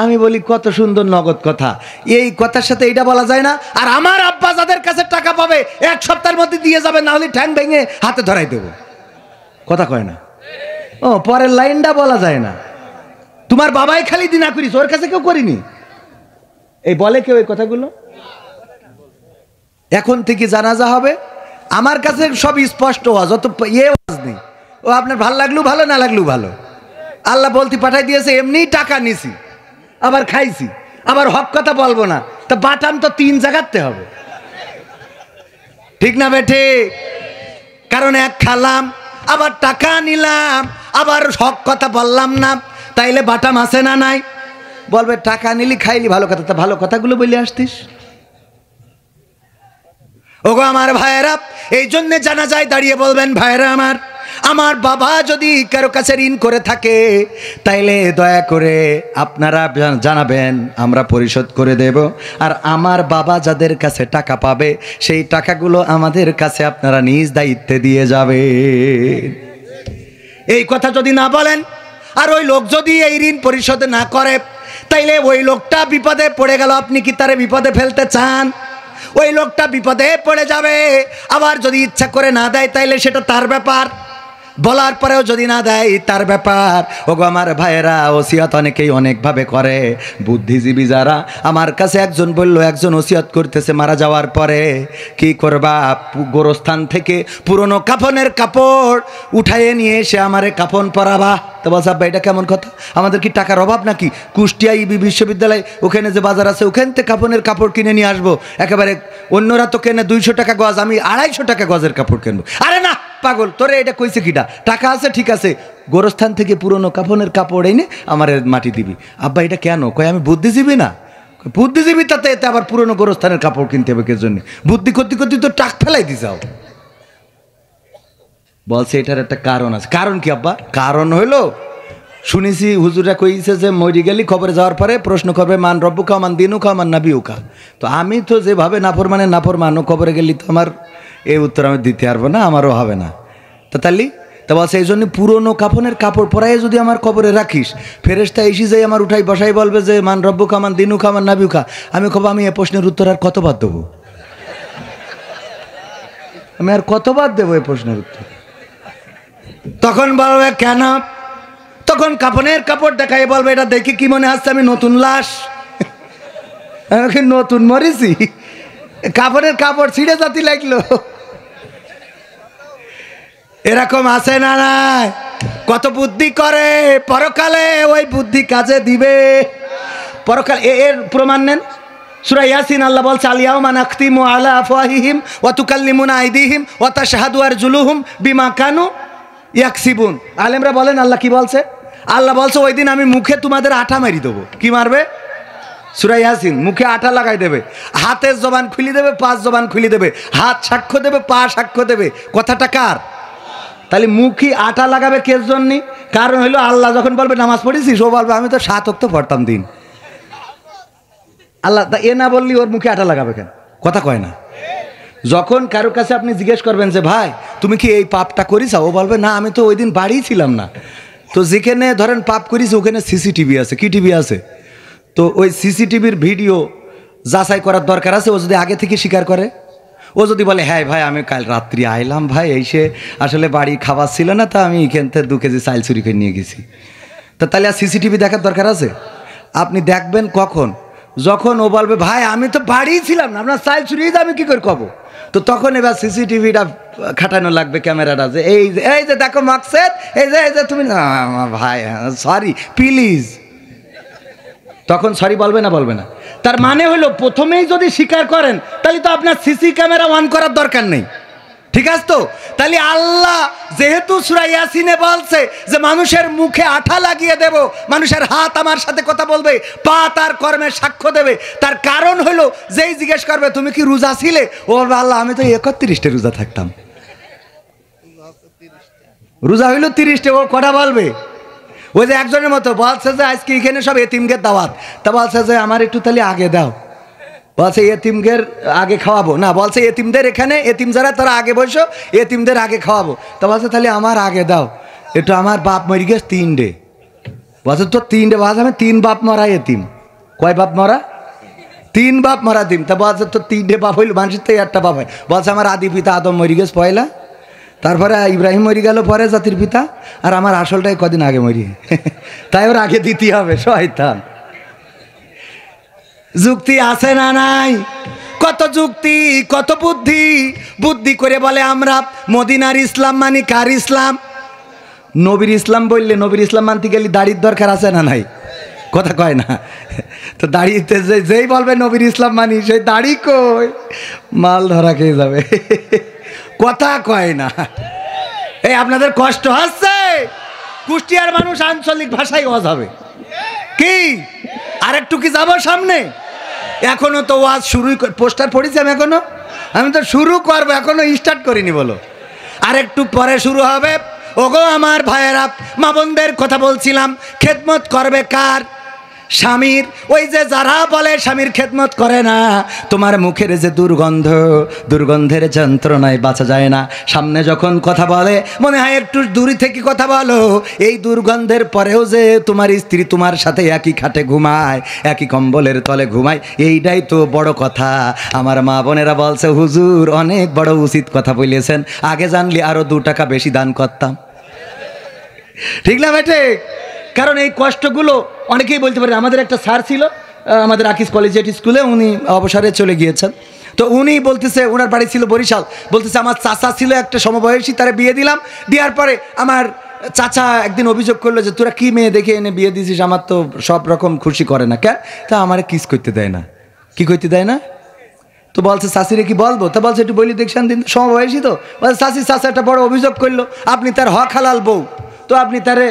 আমি বলি কত সুন্দর নগদ কথা, এই কথার সাথে এইটা বলা যায় না? আর আমার আব্বা যাদের কাছে টাকা পাবে 1 সপ্তাহের মধ্যে দিয়ে যাবে, না হলে ঠ্যাং ভেঙে হাতে ধরাই দেব। কথা কয় না? ও পরের লাইনটা বলা যায় না। তোমার বাবাই খালি দিনা করিস, ওর কাছে কেউ করিনি, এই বলে কেউ এই কথাগুলো? এখন থেকে জানাজা হবে, আমার কাছে সব স্পষ্ট ওয়াজ, অত ওয়াজ নেই। ও আপনার ভাল লাগলেও ভালো, না লাগলেও ভালো, আল্লাহ বলতে পাঠাই দিয়েছে, এমনি টাকা নিছি, আবার খাইছি, আবার হক কথা বলবো না, তা বাটাম তো 3 জায়গাতে হবে, ঠিক না বেঠে? কারণ এক খালাম, আবার টাকা নিলাম, আবার হক কথা বললাম না, তাইলে বাটাম আছে না নাই? বলবে টাকা নিলি খাইলি ভালো কথা, তা ভালো কথাগুলো বলে আসতিস। ওগো আমার ভাইয়েরা, এই জন্যে জানা যায় দাঁড়িয়ে বলবেন, ভাইয়েরা আমার বাবা যদি কারো কাছে ঋণ করে থাকে তাইলে দয়া করে আপনারা জানাবেন, আমরা পরিশোধ করে দেব। আর আমার বাবা যাদের কাছে টাকা পাবে সেই টাকাগুলো আমাদের কাছে আপনারা নিজ দায়িত্বে দিয়ে যাবে। এই কথা যদি না বলেন আর ওই লোক যদি এই ঋণ পরিশোধ না করে তাইলে ওই লোকটা বিপদে পড়ে গেল, আপনি কি তারে বিপদে ফেলতে চান? ওই লোকটা বিপদে পড়ে যাবে। আবার যদি ইচ্ছা করে না দেয় তাইলে সেটা তার ব্যাপার, বলার পরেও যদি না দেয় তার ব্যাপার। ওগো আমার ভাইয়েরা, ওসিয়ত অনেকেই অনেকভাবে করে। বুদ্ধিজীবী যারা, আমার কাছে একজন বলল, একজন ওসিয়ত করতেছে মারা যাওয়ার পরে কি করবা, গোরস্থান থেকে পুরনো কাফনের কাপড় উঠাইয়ে নিয়ে এসে আমারে কাফন পরাবা। তো বলছে আব্বা এটা কেমন কথা, আমাদের কি টাকার অভাব নাকি? কুষ্টিয়া ইবি বিশ্ববিদ্যালয় ওখানে যে বাজার আছে ওখান থেকে কাফনের কাপড় কিনে নিয়ে আসবো একেবারে। অন্যরা তো কেনে 200 টাকা গজ, আমি 250 টাকা গজের কাপড় কিনবো। আরে না পাগল, তোরে এটা কইছে কিটা? টাকা আছে ঠিক আছে, গোরস্থান থেকে পুরনো কাফনের কাপড় এনে আমার মাটি দিবি। আব্বা এটা কেন? কয় আমি বুদ্ধিজীবী না। বুদ্ধিজীবী তাতে এতে আবার পুরনো গোরস্থানের কাপড় কিনতে হবে কে জন্য? বুদ্ধি করতে করতে তো টাক ফেলাই দিছাও। বলছে এটার একটা কারণ আছে। কারণ কি আব্বা? কারণ হইলো শুনেছি হুজুরা কইছে যে মরি গেলি খবরে যাওয়ার পরে প্রশ্ন করবে মান রব্বুকা মান দিনুকা মান নাবিউকা। তো আমি তো যেভাবে নাফরমান খবরে গেলি তো আমার এই উত্তর আমি দিতে পারবো না, আমারও হবে না। তো তাহলে তা বলছে এই জন্য পুরনো কাফনের কাপড় পরাই যদি আমার কবরে রাখিস, ফেরেশতা এসে যাই আমার উঠাই বসাই বলবে যে মান রব্বুকা মান দিনুকা মান নাবিউকা। আমি কব আমি এ প্রশ্নের উত্তর আর কতবার দেবো? আমি আর কতবার দেবো এই প্রশ্নের উত্তর? তখন বলবে কেন? তখন কাফনের কাপড় দেখাই বলবে এটা দেখি কি মনে হচ্ছে আমি নতুন লাশ, আমি নতুন মরিছি, কাফনের কাপড় ছিঁড়ে জাতি লাগলো। এরকম আছে না নাই? কত বুদ্ধি করে, পরকালে ওই বুদ্ধি কাজে দিবে। পরকাল এর প্রমাণ নেন। সূরা ইয়াসিন আল্লাহ বলছে আল-ইয়াউমা নাখতিমু আলা আফওয়াহিহিম ওয়া তুকাল্লিমুনা আইদিহিম ওয়া তাশহাদু আরজুলুহুম বিমা কানু ইয়াকসিবুন। আলেমরা বলেন আল্লাহ কি বলছে? আল্লাহ বলছে ওই দিন আমি মুখে তোমাদের আঠা মারি দেবো। কি মারবে? সূরা ইয়াসিন। মুখে আঠা লাগাই দেবে, হাতের জবান খুলি দেবে, পাঁচ জবান খুলি দেবে, হাত সাক্ষ্য দেবে, পা সাক্ষ্য দেবে। কথাটা কার? তাহলে মুখে আঠা লাগাবে কের জন্য? কারণ হইলো আল্লাহ যখন বলবে নামাজ পড়েছিস, ও বলবে আমি তো 7 ওয়াক্ত পড়তাম দিন। আল্লাহ এ না বললি ওর মুখে আঠা লাগাবে কেন? কথা কয় না। যখন কারোর কাছে আপনি জিজ্ঞেস করবেন যে ভাই তুমি কি এই পাপটা করিস, ও বলবে না আমি তো ওই দিন বাড়িই ছিলাম না। তো যেখানে ধরেন পাপ করিস ওখানে সিসিটিভি আছে। কি টিভি আছে? তো ওই সিসিটিভির ভিডিও যাচাই করার দরকার আছে। ও যদি আগে থেকে স্বীকার করে, ও যদি বলে হ্যাঁ ভাই আমি কাল রাত্রি আইলাম ভাই, এসে আসলে বাড়ি খাবার ছিল না, তা আমি এখান থেকে 2 কেজি চাল চুরি করে নিয়ে গেছি, তো তাহলে আর সিসিটিভি দেখার দরকার আছে? আপনি দেখবেন কখন? যখন ও বলবে ভাই আমি তো বাড়িই ছিলাম না, আপনার চাল চুরি আমি কী করে কব? তো তখন এবার সিসিটিভিটা খাটানো লাগবে, ক্যামেরাটা, যে এই যে দেখো মাকসেদ, এই যে তুমি না ভাই সরি প্লিজ। তখন সরি বলবে না? বলবে না। তার মানে হলো প্রথমেই যদি স্বীকার করেন তাহলে তো আপনার সিসি ক্যামেরা অন করার দরকার নেই। ঠিক আছে? তো তাহলে আল্লাহ যেহেতু সূরা ইয়াসিনে বলছে যে মানুষের মুখে আঠা লাগিয়ে দেব, মানুষের হাত আমার সাথে কথা বলবে, পা তার কর্মের সাক্ষ্য দেবে, তার কারণ হলো যেই জিজ্ঞেস করবে তুমি কি রোজা ছিলে, ও বলবে আল্লাহ আমি তো 31টা রোজা থাকতাম। রোজা হইলো 30টা, ও কটা বলবে? ওই যে একজনের মতো বলছে যে আজকে এখানে সব এতিমদের দাওয়াত, তা বলছে যে আমার একটু তাহলে আগে দাও। বলছে এতিমদের আগে খাওয়াবো না, বলছে এতিমদের এখানে এতিম যারা তারা আগে বসো, এতিমদের আগে খাওয়াবো। তা বলছে তাহলে আমার আগে দাও একটু, আমার বাপ মরি গেছে 3টে। বলছে তো 3টে, বলছে আমি 3 বাপ মরা এতিম। কয় বাপ মরা? 3 বাপ মরা দিম। তা বলছে তো 3টে বাপ হইল, মানুষের তো 1টা বাপ হয়। বলছে আমার আদি পিতা আদম মরি গেছে পয়লা, তারপরে ইব্রাহিম মরি গেল পরে জাতির পিতা, আর আমার আসলটাই কদিন আগে মরি, তাই ওর আগে দিতে হবে। শয়তান। যুক্তি আছে না নাই? কত যুক্তি, কত বুদ্ধি। বুদ্ধি করে বলে আমরা মদিনার ইসলাম মানি। কার ইসলাম? নবীর ইসলাম। বললে নবীর ইসলাম মানতে গেলে দাড়ির দরকার আছে না নাই? কথা কয় না। তো দাড়িতে যেই বলবে নবীর ইসলাম মানি, সেই দাড়ি কই মাল ধরা খেয়ে যাবে। কথা কয় না। এই আপনাদের কষ্ট হচ্ছে? কুষ্টিয়ার মানুষ আঞ্চলিক ভাষায় ওয়াজ হবে কি? আরেকটু কি যাব সামনে? এখনো তো ওয়াজ শুরুই, পোস্টার পড়েছি আমি তো শুরু করবো, এখনো স্টার্ট করিনি। বলো আরেকটু পরে শুরু হবে। ওগো আমার ভাইয়েরা, মা বোনদের কথা বলছিলাম, খেদমত করবে কার? স্বামীর। ওই যে যারা বলে স্বামীর খেদমত করে না, তোমার মুখের যে দুর্গন্ধ, দুর্গন্ধের যন্ত্রণায় বাঁচা যায় না। সামনে যখন কথা বলে মনে হয় একটু দূরে থেকে কথা বলো। এই দুর্গন্ধের পরেও যে তোমার স্ত্রী তোমার সাথে একই খাটে ঘুমায়, একই কম্বলের তলে ঘুমায়, এইটাই তো বড় কথা। আমার মা বোনেরা বলছে, হুজুর অনেক বড় উচিত কথা বলেছেন, আগে জানলে আরো 2 টাকা বেশি দান করতাম। ঠিক না বেটে? কারণ এই কষ্টগুলো অনেকেই বলতে পারে। আমাদের একটা স্যার ছিল আমাদের আকিস কলেজিয়েট স্কুলে, উনি অবসরে চলে গিয়েছেন। তো উনি বলতেছে, ওনার বাড়ি ছিল বরিশাল, বলতেছে আমার চাচা ছিল একটা সমবয়সী, তারা বিয়ে দিলাম, দেওয়ার পরে আমার চাচা একদিন অভিযোগ করলো যে তোরা কি মেয়ে দেখে এনে বিয়ে দিছিস, আমার তো সব রকম খুশি করে না, কেন? তা আমার কিস করতে দেয় না। কি করতে দেয় না? তো বলছে চাষিরে কি বলবো? তা বলছে একটু বলি দেখছেন, দিন সমবয়সী তো। বলছে চাচা একটা বড় অভিযোগ করলো, আপনি তার হক হালাল বউ, তো আপনি তারে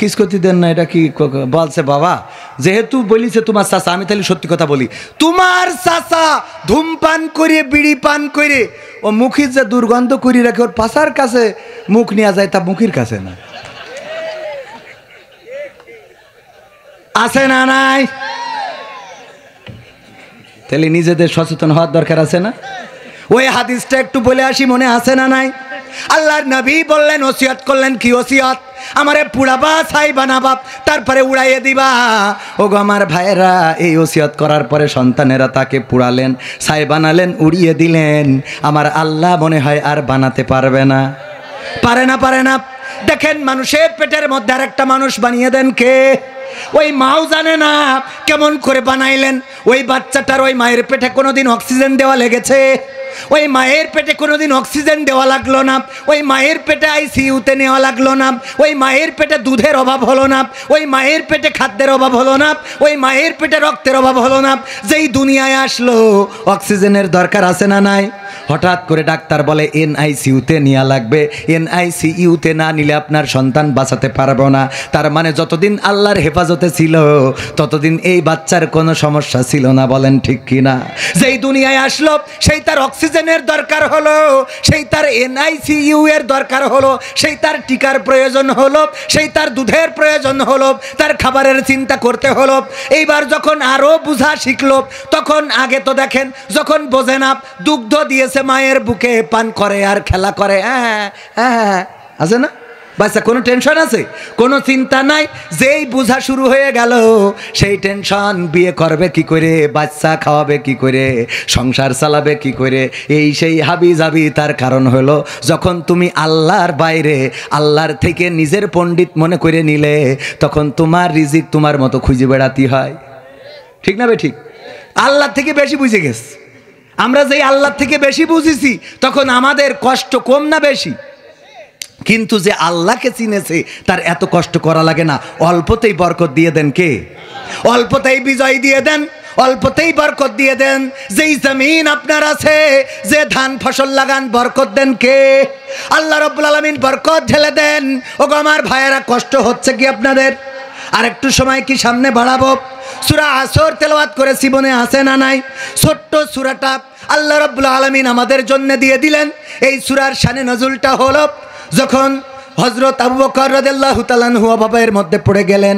কিস করতে দেন না, এটা কি? বলছে বাবা যেহেতু বলিছে তোমার চাচা, আমি তাহলে সত্যি কথা বলি, তোমার চাচা ধূমপান করে, বিড়ি পান করে, ও মুখের যে দুর্গন্ধ করে রাখে, ওর পাশার কাছে মুখ নেওয়া যায়, তা মুখের কাছে না। আছে না নাই? তাহলে নিজেদের সচেতন হওয়ার দরকার আছে না? ওই হাদিসটা একটু বলে আসি, মনে আছে না নাই? আল্লাহর নবী বললেন, ওসিয়ত করলেন, কি ওসিয়ত? আমারে পুড়াবা, ছাই বানাবা, তারপরে উড়াইয়ে দিবা। ওগো আমার ভাইয়েরা, এই ওসিয়ত করার পরে সন্তানেরা তাকে পুড়ালেন, ছাই বানালেন, উড়িয়ে দিলেন। আমার আল্লাহ মনে হয় আর বানাতে পারবে না। পারে না। দেখেন মানুষের পেটের মধ্যে আর একটা মানুষ বানিয়ে দেন কে? ওই মাও জানে না কেমন করে বানাইলেন। ওই বাচ্চাটার ওই মায়ের পেটে কোনোদিন অক্সিজেন দেওয়া লেগেছে? ওই মায়ের পেটে কোনোদিন অক্সিজেন দেওয়া লাগলো না। ওই মায়ের পেটে আইসিইউতে নেওয়া লাগলো না। ওই মায়ের পেটে দুধের অভাব হলো না। ওই মায়ের পেটে খাদ্যের অভাব হলো না। ওই মায়ের পেটে রক্তের অভাব হলো না। যেই দুনিয়ায় আসলো অক্সিজেনের দরকার আছে না নাই? হঠাৎ করে ডাক্তার বলে এনআইসিইউতে নেওয়া লাগবে, এনআইসিইউতে না নিলে আপনার সন্তান বাঁচাতে পারবো না। তার মানে যতদিন আল্লাহর হেফাজতে ছিল ততদিন এই বাচ্চার কোনো সমস্যা ছিল না। বলেন ঠিক কিনা? যেই দুনিয়ায় আসলো সেই তার অক্সিজেনের দরকার হলো, সেই তার এনআইসিইউ এর দরকার হলো, সেই তার টিকার প্রয়োজন হলো, সেই তার দুধের প্রয়োজন হলো, তার খাবারের চিন্তা করতে হলো। এইবার যখন আরো বুঝা শিখলো, তখন আগে তো দেখেন যখন বোঝে না, দুগ্ধ দিয়েছে মায়ের বুকে, পান করে আর খেলা করে, আছে না বাচ্চা? কোনো টেনশন আছে? কোনো চিন্তা নাই। যেই বোঝা শুরু হয়ে গেল সেই টেনশন, বিয়ে করবে কি করে, বাচ্চা খাওয়াবে কি করে, সংসার চালাবে কি করে, এই সেই হাবি যাবি। তার কারণ হলো যখন তুমি আল্লাহর বাইরে, আল্লাহর থেকে নিজের পণ্ডিত মনে করে নিলে, তখন তোমার রিজিক তোমার মতো খুঁজে বেড়াতে হয়। ঠিক না বে ঠিক? আল্লাহ থেকে বেশি বুঝে গেছে আমরা। যেই আল্লাহ থেকে বেশি বুঝেছি তখন আমাদের কষ্ট কম না বেশি? কিন্তু যে আল্লাহকে চিনেছে তার এত কষ্ট করা লাগে না। অল্পতেই বরকত দিয়ে দেন কে? অল্পতেই বিজয় দিয়ে দেন, অল্পতেই বরকত দিয়ে দেন। যেই জমিন আপনার আছে, যে ধান ফসল লাগান, বরকত দেন কে? আল্লাহ রাব্বুল আলামিন বরকত ঢেলে দেন। ওগো আমার ভাইয়েরা, কষ্ট হচ্ছে কি আপনাদের? আর একটু সময় কি সামনে বাড়াবো? সূরা আসর তেলাওয়াত করেছি, মনে আছে না নাই? ছোট্ট সূরাটা আল্লাহ রাব্বুল আলামিন আমাদের জন্য দিয়ে দিলেন। এই সূরার শানে নজুলটা হলো যখন হযরত আবু বকর রাদিয়াল্লাহু তাআলা আনহু অভাবের মধ্যে পড়ে গেলেন,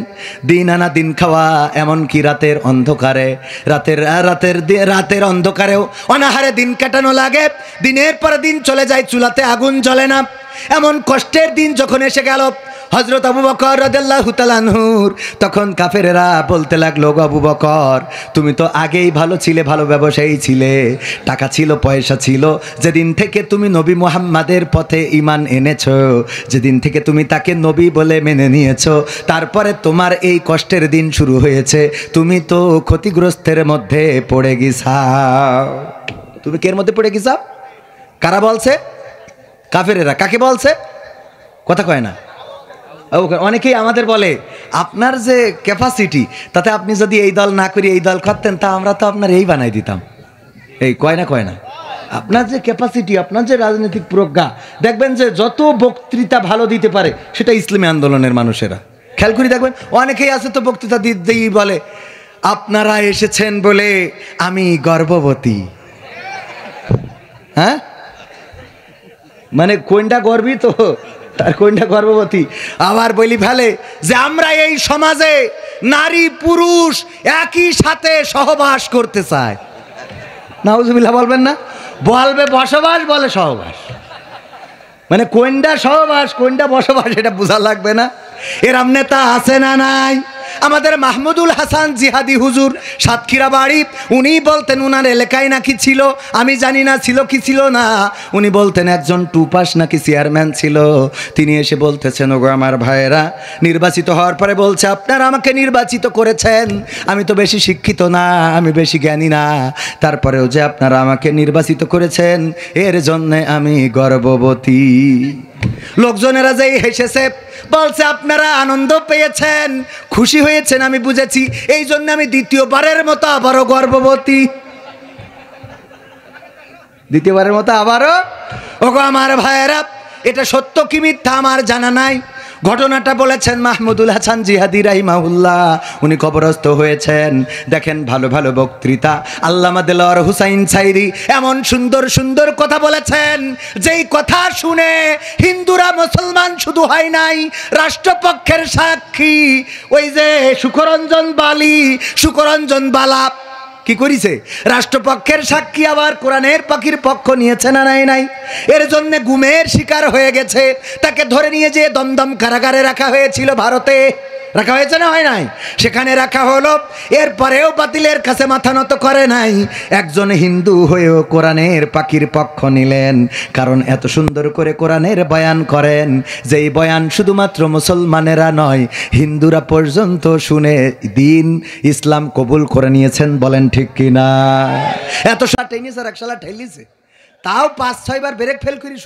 দিন আনা দিন খাওয়া, এমনকি রাতের অন্ধকারে, রাতের অন্ধকারেও অনাহারে দিন কাটানো লাগে। দিনের পর দিন চলে যায়, চুলাতে আগুন জ্বলে না। এমন কষ্টের দিন যখন এসে গেল হযরত আবু বকর রাদিয়াল্লাহু তাআলা আনহুর, তখন কাফেরেরা বলতে লাগলো, আবু বকর তুমি তো আগেই ভালো ছিলে, ভালো ব্যবসায়ী ছিলে, টাকা ছিল, পয়সা ছিল। যেদিন থেকে তুমি নবী মুহাম্মাদের পথে ঈমান এনেছো, যেদিন থেকে তুমি তাকে নবী বলে মেনে নিয়েছো, তারপরে তোমার এই কষ্টের দিন শুরু হয়েছে। তুমি তো ক্ষতিগ্রস্তের মধ্যে পড়ে গেছাও। তুমি কের মধ্যে পড়ে গেছাও? কারা বলছে? কাফেরেরা। কাকে বলছে? কথা কয় না। অনেকেই আমাদের বলে, আপনার যে ক্যাপাসিটি, তাতে আপনি যদি এই দল না করি এই দল করতেন, তা আমরা তো আপনার এই বানাই দিতাম। এই কয় না? আপনার যে ক্যাপাসিটি, আপনার যে রাজনৈতিক প্রজ্ঞা, দেখবেন যে যত বক্তৃতা ভালো দিতে পারে সেটা ইসলামী আন্দোলনের মানুষেরা। খেয়াল করে দেখবেন অনেকেই আছে তো বক্তৃতা দিতেই বলে আপনারা এসেছেন বলে আমি গর্ভবতী। হ্যাঁ, মানে কোনটা গর্বিত তার কোনটা গর্ভবতী। আবার বলি ফেলে যে আমরা এই সমাজে নারী পুরুষ একই সাথে সহবাস করতে চাই। নাউজুবিল্লাহ বলবেন না, বলবে বসবাস, বলে সহবাস। মানে কোনটা সহবাস কোনটা বসবাস এটা বোঝা লাগবে না? এরম নেতা আছে না নাই? আমাদের মাহমুদুল হাসান জিহাদি হুজুর, সাতক্ষীরা বাড়ি, উনি বলতেন উনার এলাকায় নাকি ছিল, আমি জানি না ছিল কি ছিল না, উনি বলতেন একজন টুপাস নাকি চেয়ারম্যান ছিল। তিনি এসে বলতেছেন ওগো আমার ভাইয়েরা, নির্বাচিত হওয়ার পরে বলছে আপনারা আমাকে নির্বাচিত করেছেন, আমি তো বেশি শিক্ষিত না, আমি বেশি জ্ঞানী না, তারপরেও যে আপনারা আমাকে নির্বাচিত করেছেন এর জন্যে আমি গর্ভবতী। লোকজনেরা যেই হেসেছে, বলছে আপনারা আনন্দ পেয়েছেন, খুশি হয়েছেন, আমি বুঝেছি, এই জন্য আমি দ্বিতীয়বারের মতো আবারও গর্ভবতী। দ্বিতীয়বারের মতো আবারও। ওগো আমার ভাইয়েরা, এটা সত্য কি মিথ্যা আমার জানা নাই। ঘটনাটা বলেছেন মাহমুদুল হাসান জিহাদি রাহিমাহুল্লাহ, উনি কবরস্থ হয়েছেন। দেখেন ভালো ভালো বক্তৃতা আল্লামা দেলোয়ার হুসাইন সাইরি এমন সুন্দর সুন্দর কথা বলেছেন, যেই কথা শুনে হিন্দুরা মুসলমান শুধু হয় নাই, রাষ্ট্রপক্ষের সাক্ষী ওই যে সুকরঞ্জন বালা কি করিছে, রাষ্ট্রপক্ষের সাক্ষী আবার কোরআনের পাখির পক্ষ নিয়েছে না নাই নাই। এর জন্য গুমের শিকার হয়ে গেছে, তাকে ধরে নিয়ে যেয়ে দমদম কারাগারে রাখা হয়েছিল, ভারতে রাখা হয়েছে না হয় নাই, সেখানে রাখা হলো। এরপরেও বাতিলের কাছে মাথা নত করে নাই, একজন হিন্দু হয়েও কোরআনের পাখির পক্ষ নিলেন, কারণ এত সুন্দর করে কোরআনের বয়ান করেন, যেই বয়ান শুধুমাত্র মুসলমানেরা নয় হিন্দুরা পর্যন্ত শুনে দিন ইসলাম কবুল করে নিয়েছেন। বলেন ঠিক কিনা? এত সালা টেনিস আর এক সালা ঠেলিছে, তাও ৫-৬ বার ব্রেক ফেল করি।